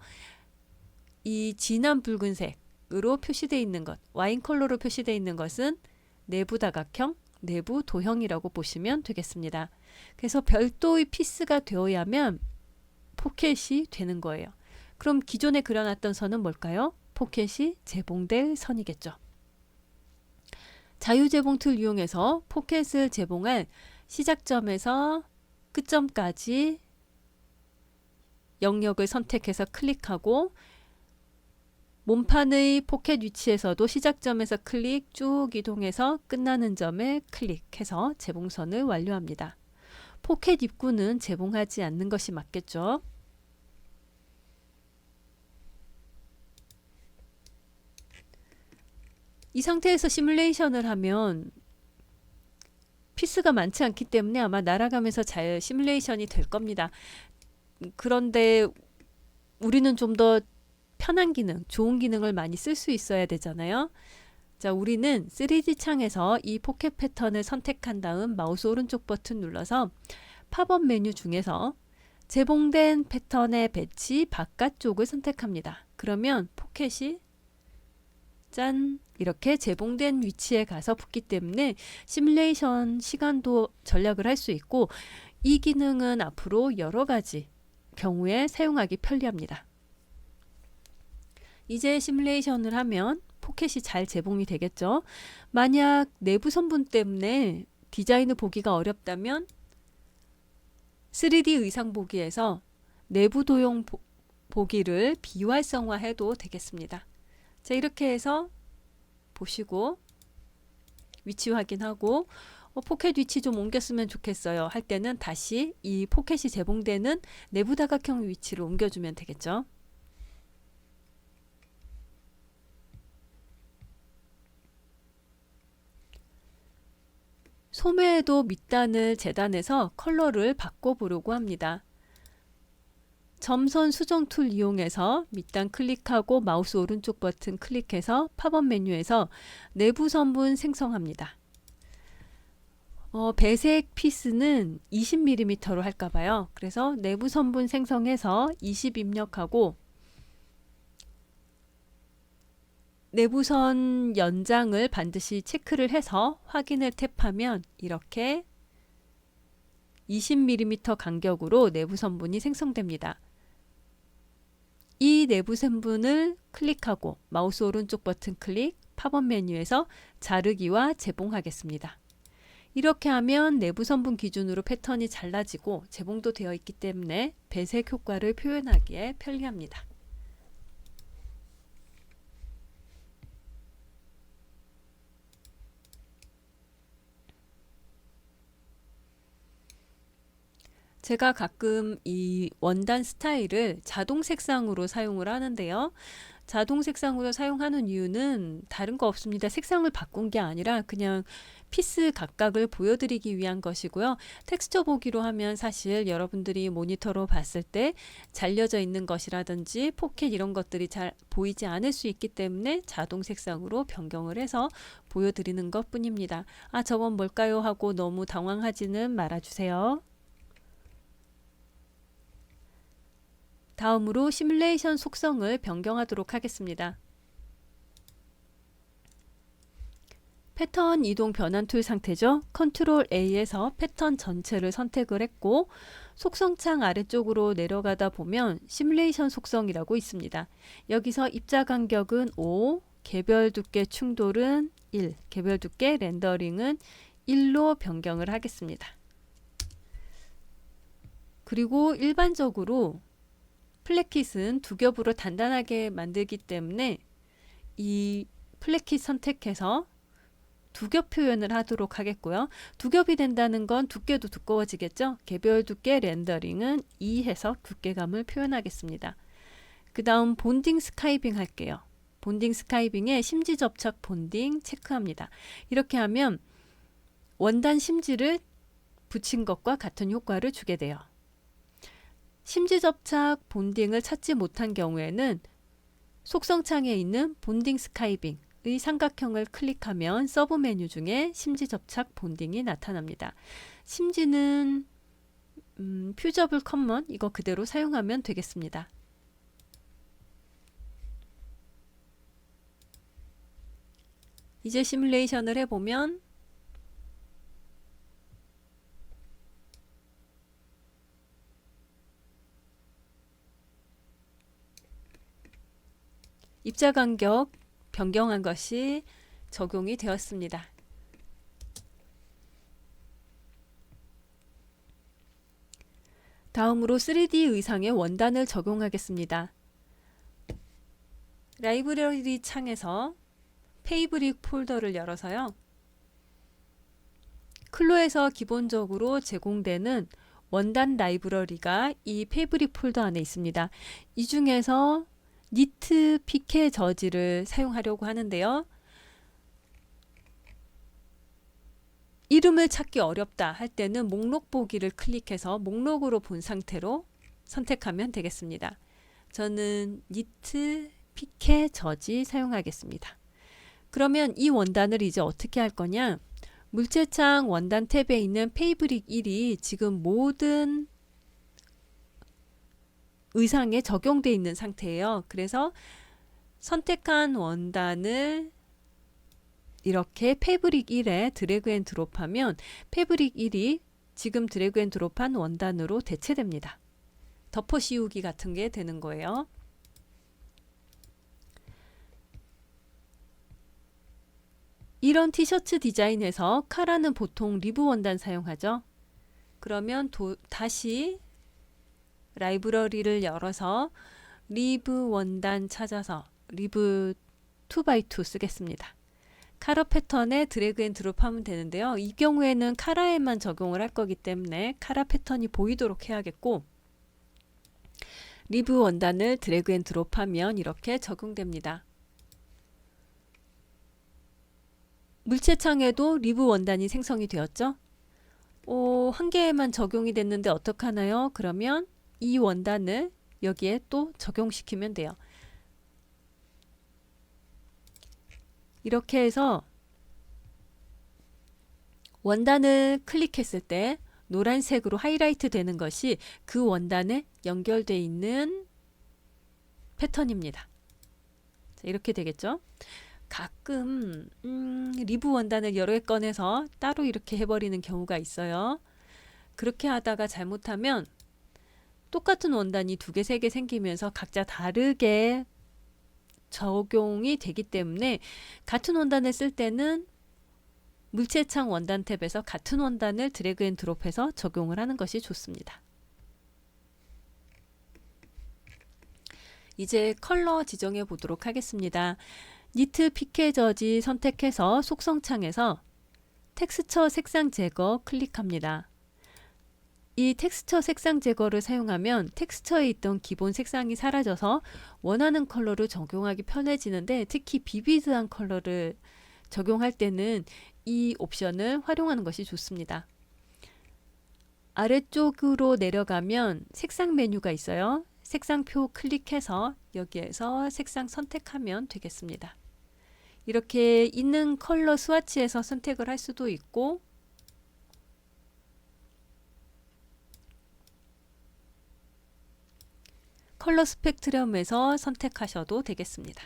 이 진한 붉은색으로 표시되어 있는 것, 와인 컬러로 표시되어 있는 것은 내부 다각형, 내부 도형이라고 보시면 되겠습니다. 그래서 별도의 피스가 되어야만 포켓이 되는 거예요. 그럼 기존에 그려놨던 선은 뭘까요? 포켓이 재봉될 선이겠죠. 자유재봉 툴 이용해서 포켓을 재봉할 시작점에서 끝점까지 영역을 선택해서 클릭하고 몸판의 포켓 위치에서도 시작점에서 클릭 쭉 이동해서 끝나는 점에 클릭해서 재봉선을 완료합니다. 포켓 입구는 재봉하지 않는 것이 맞겠죠. 이 상태에서 시뮬레이션을 하면 피스가 많지 않기 때문에 아마 날아가면서 잘 시뮬레이션이 될 겁니다. 그런데 우리는 좀 더 편한 기능, 좋은 기능을 많이 쓸 수 있어야 되잖아요. 자, 우리는 3D 창에서 이 포켓 패턴을 선택한 다음 마우스 오른쪽 버튼 눌러서 팝업 메뉴 중에서 재봉된 패턴의 배치 바깥쪽을 선택합니다. 그러면 포켓이 짠! 이렇게 재봉된 위치에 가서 붙기 때문에 시뮬레이션 시간도 절약을 할 수 있고 이 기능은 앞으로 여러 가지 경우에 사용하기 편리합니다. 이제 시뮬레이션을 하면 포켓이 잘 재봉이 되겠죠. 만약 내부 선분 때문에 디자인을 보기가 어렵다면 3D 의상 보기에서 내부 도형 보기를 비활성화해도 되겠습니다. 자, 이렇게 해서 보시고 위치 확인하고 포켓 위치 좀 옮겼으면 좋겠어요 할 때는 다시 이 포켓이 재봉되는 내부 다각형 위치를 옮겨주면 되겠죠. 소매에도 밑단을 재단해서 컬러를 바꿔보려고 합니다. 점선 수정 툴 이용해서 밑단 클릭하고 마우스 오른쪽 버튼 클릭해서 팝업 메뉴에서 내부 선분 생성합니다. 배색 피스는 20mm로 할까봐요. 그래서 내부 선분 생성해서 20 입력하고 내부선 연장을 반드시 체크를 해서 확인을 탭하면 이렇게 20mm 간격으로 내부선분이 생성됩니다. 이 내부선분을 클릭하고 마우스 오른쪽 버튼 클릭, 팝업 메뉴에서 자르기와 재봉하겠습니다. 이렇게 하면 내부선분 기준으로 패턴이 잘라지고 재봉도 되어 있기 때문에 배색 효과를 표현하기에 편리합니다. 제가 가끔 이 원단 스타일을 자동 색상으로 사용을 하는데요. 자동 색상으로 사용하는 이유는 다른 거 없습니다. 색상을 바꾼 게 아니라 그냥 피스 각각을 보여드리기 위한 것이고요. 텍스처 보기로 하면 사실 여러분들이 모니터로 봤을 때 잘려져 있는 것이라든지 포켓 이런 것들이 잘 보이지 않을 수 있기 때문에 자동 색상으로 변경을 해서 보여드리는 것 뿐입니다. 아, 저건 뭘까요? 하고 너무 당황하지는 말아주세요. 다음으로 시뮬레이션 속성을 변경하도록 하겠습니다. 패턴 이동 변환 툴 상태죠. 컨트롤 A에서 패턴 전체를 선택을 했고 속성창 아래쪽으로 내려가다 보면 시뮬레이션 속성이라고 있습니다. 여기서 입자 간격은 5, 개별 두께 충돌은 1, 개별 두께 렌더링은 1로 변경을 하겠습니다. 그리고 일반적으로 플랫킷은 두 겹으로 단단하게 만들기 때문에 이 플랫킷 선택해서 두 겹 표현을 하도록 하겠고요. 두 겹이 된다는 건 두께도 두꺼워지겠죠. 개별 두께 렌더링은 2 해서 두께감을 표현하겠습니다. 그 다음 본딩 스카이빙 할게요. 본딩 스카이빙에 심지 접착 본딩 체크합니다. 이렇게 하면 원단 심지를 붙인 것과 같은 효과를 주게 돼요. 심지 접착 본딩을 찾지 못한 경우에는 속성창에 있는 본딩 스카이빙의 삼각형을 클릭하면 서브 메뉴 중에 심지 접착 본딩이 나타납니다. 심지는 퓨저블 커먼 이거 그대로 사용하면 되겠습니다. 이제 시뮬레이션을 해보면 입자 간격 변경한 것이 적용이 되었습니다. 다음으로 3D 의상에 원단을 적용하겠습니다. 라이브러리 창에서 페이브릭 폴더를 열어서요. 클로에서 기본적으로 제공되는 원단 라이브러리가 이 페이브릭 폴더 안에 있습니다. 이 중에서 니트 피케 저지를 사용하려고 하는데요. 이름을 찾기 어렵다 할 때는 목록 보기를 클릭해서 목록으로 본 상태로 선택하면 되겠습니다. 저는 니트 피케 저지 사용하겠습니다. 그러면 이 원단을 이제 어떻게 할 거냐? 물체창 원단 탭에 있는 페이브릭 1이 지금 모든 의상에 적용되어 있는 상태예요. 그래서 선택한 원단을 이렇게 패브릭 1에 드래그 앤 드롭하면 패브릭 1이 지금 드래그 앤 드롭한 원단으로 대체됩니다. 덮어 씌우기 같은 게 되는 거예요. 이런 티셔츠 디자인에서 카라는 보통 리브 원단 사용하죠. 그러면 다시 라이브러리를 열어서 리브 원단 찾아서 리브 2x2 쓰겠습니다. 카라 패턴에 드래그 앤 드롭하면 되는데요. 이 경우에는 카라에만 적용을 할 거기 때문에 카라 패턴이 보이도록 해야겠고 리브 원단을 드래그 앤 드롭하면 이렇게 적용됩니다. 물체창에도 리브 원단이 생성이 되었죠. 한 개에만 적용이 됐는데 어떡하나요? 그러면 이 원단을 여기에 또 적용시키면 돼요. 이렇게 해서 원단을 클릭했을 때 노란색으로 하이라이트 되는 것이 그 원단에 연결되어 있는 패턴입니다. 이렇게 되겠죠. 가끔 리브 원단을 여러 개 꺼내서 따로 이렇게 해버리는 경우가 있어요. 그렇게 하다가 잘못하면 똑같은 원단이 2개, 3개 생기면서 각자 다르게 적용이 되기 때문에 같은 원단을 쓸 때는 물체창 원단 탭에서 같은 원단을 드래그 앤 드롭해서 적용을 하는 것이 좋습니다. 이제 컬러 지정해 보도록 하겠습니다. 니트 피케 저지 선택해서 속성창에서 텍스처 색상 제거 클릭합니다. 이 텍스처 색상 제거를 사용하면 텍스처에 있던 기본 색상이 사라져서 원하는 컬러를 적용하기 편해지는데, 특히 비비드한 컬러를 적용할 때는 이 옵션을 활용하는 것이 좋습니다. 아래쪽으로 내려가면 색상 메뉴가 있어요. 색상표 클릭해서 여기에서 색상 선택하면 되겠습니다. 이렇게 있는 컬러 스와치에서 선택을 할 수도 있고, 컬러 스펙트럼에서 선택하셔도 되겠습니다.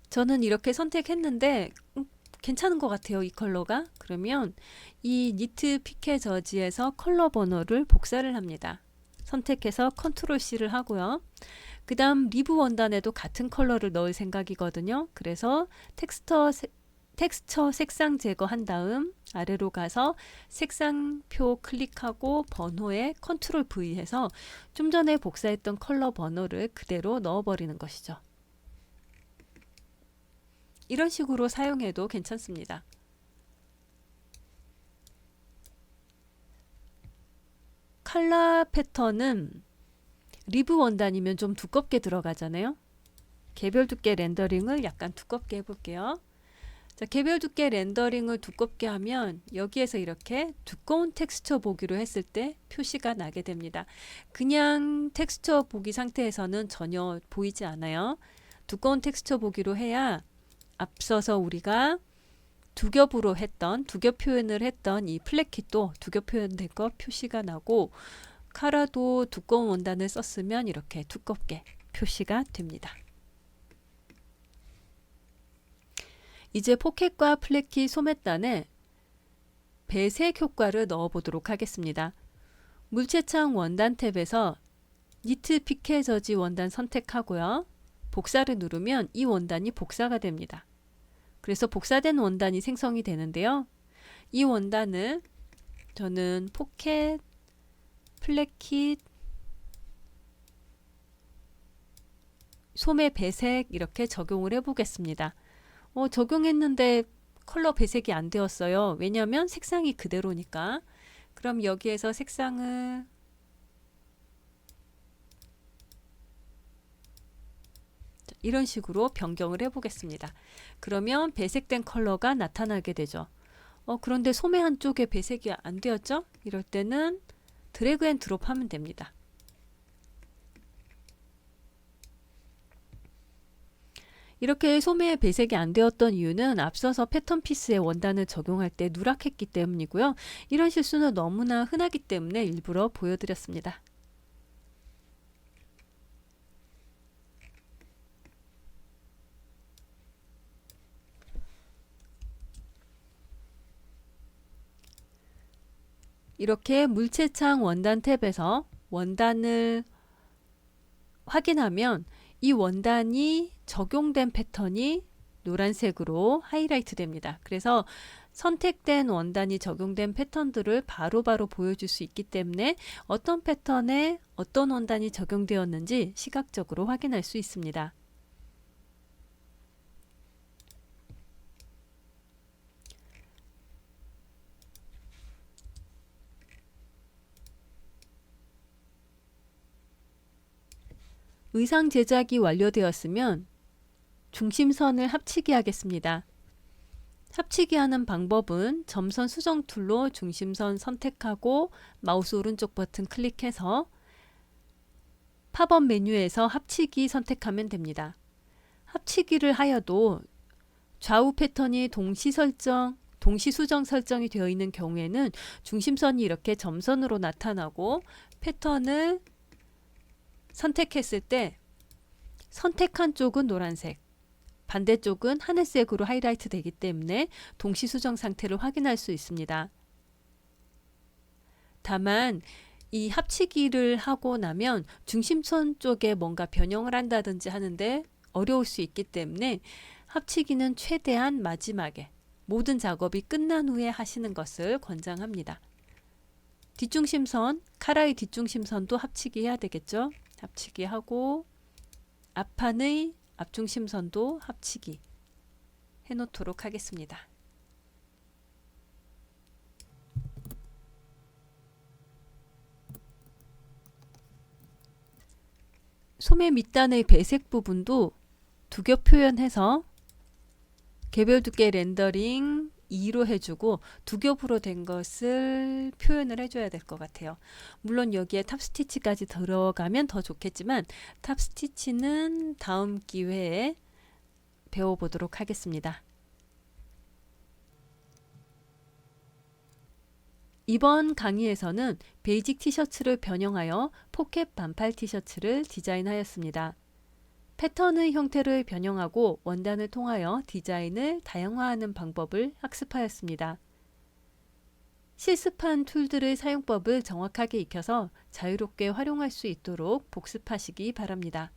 저는 이렇게 선택했는데 괜찮은 것 같아요, 이 컬러가. 그러면 이 니트 피케 저지에서 컬러 번호를 복사를 합니다. 선택해서 컨트롤 C를 하고요. 그 다음 리브 원단에도 같은 컬러를 넣을 생각이거든요. 그래서 텍스처 색상 제거한 다음 아래로 가서 색상표 클릭하고 번호에 컨트롤 V 해서 좀 전에 복사했던 컬러 번호를 그대로 넣어버리는 것이죠. 이런 식으로 사용해도 괜찮습니다. 컬러 패턴은 리브 원단이면 좀 두껍게 들어가잖아요. 개별 두께 렌더링을 약간 두껍게 해볼게요. 자, 개별 두께 렌더링을 두껍게 하면 여기에서 이렇게 두꺼운 텍스처 보기로 했을 때 표시가 나게 됩니다. 그냥 텍스처 보기 상태에서는 전혀 보이지 않아요. 두꺼운 텍스처 보기로 해야 앞서서 우리가 두 겹 표현을 했던 이 플랫킷도 두 겹 표현된 거 표시가 나고, 카라도 두꺼운 원단을 썼으면 이렇게 두껍게 표시가 됩니다. 이제 포켓과 플랫킷 소매단에 배색 효과를 넣어 보도록 하겠습니다. 물체창 원단 탭에서 니트 피케 저지 원단 선택하고요. 복사를 누르면 이 원단이 복사가 됩니다. 그래서 복사된 원단이 생성이 되는데요. 이 원단을 저는 포켓, 플랫킷, 소매 배색 이렇게 적용을 해보겠습니다. 적용했는데 컬러 배색이 안 되었어요. 왜냐하면 색상이 그대로니까. 그럼 여기에서 색상을 이런 식으로 변경을 해보겠습니다. 그러면 배색된 컬러가 나타나게 되죠. 그런데 소매 한쪽에 배색이 안 되었죠? 이럴 때는 드래그 앤 드롭 하면 됩니다. 이렇게 소매에 배색이 안 되었던 이유는 앞서서 패턴 피스에 원단을 적용할 때 누락했기 때문이고요. 이런 실수는 너무나 흔하기 때문에 일부러 보여드렸습니다. 이렇게 물체창 원단 탭에서 원단을 확인하면 이 원단이 적용된 패턴이 노란색으로 하이라이트 됩니다. 그래서 선택된 원단이 적용된 패턴들을 바로바로 보여줄 수 있기 때문에 어떤 패턴에 어떤 원단이 적용되었는지 시각적으로 확인할 수 있습니다. 의상 제작이 완료되었으면 중심선을 합치기 하겠습니다. 합치기 하는 방법은 점선 수정 툴로 중심선 선택하고 마우스 오른쪽 버튼 클릭해서 팝업 메뉴에서 합치기 선택하면 됩니다. 합치기를 하여도 좌우 패턴이 동시 수정 설정이 되어 있는 경우에는 중심선이 이렇게 점선으로 나타나고 패턴을 선택했을 때 선택한 쪽은 노란색, 반대쪽은 하늘색으로 하이라이트 되기 때문에 동시 수정 상태를 확인할 수 있습니다. 다만 이 합치기를 하고 나면 중심선 쪽에 뭔가 변형을 한다든지 하는데 어려울 수 있기 때문에 합치기는 최대한 마지막에 모든 작업이 끝난 후에 하시는 것을 권장합니다. 뒷중심선, 카라의 뒷중심선도 합치기 해야 되겠죠. 합치기 하고 앞판의 앞중심선도 합치기 해놓도록 하겠습니다. 소매 밑단의 배색 부분도 두 겹 표현해서 개별 두께 렌더링 2로 해주고 두 겹으로 된 것을 표현을 해줘야 될 것 같아요. 물론 여기에 탑스티치까지 들어가면 더 좋겠지만 탑스티치는 다음 기회에 배워보도록 하겠습니다. 이번 강의에서는 베이직 티셔츠를 변형하여 포켓 반팔 티셔츠를 디자인하였습니다. 패턴의 형태를 변형하고 원단을 통하여 디자인을 다양화하는 방법을 학습하였습니다. 실습한 툴들의 사용법을 정확하게 익혀서 자유롭게 활용할 수 있도록 복습하시기 바랍니다.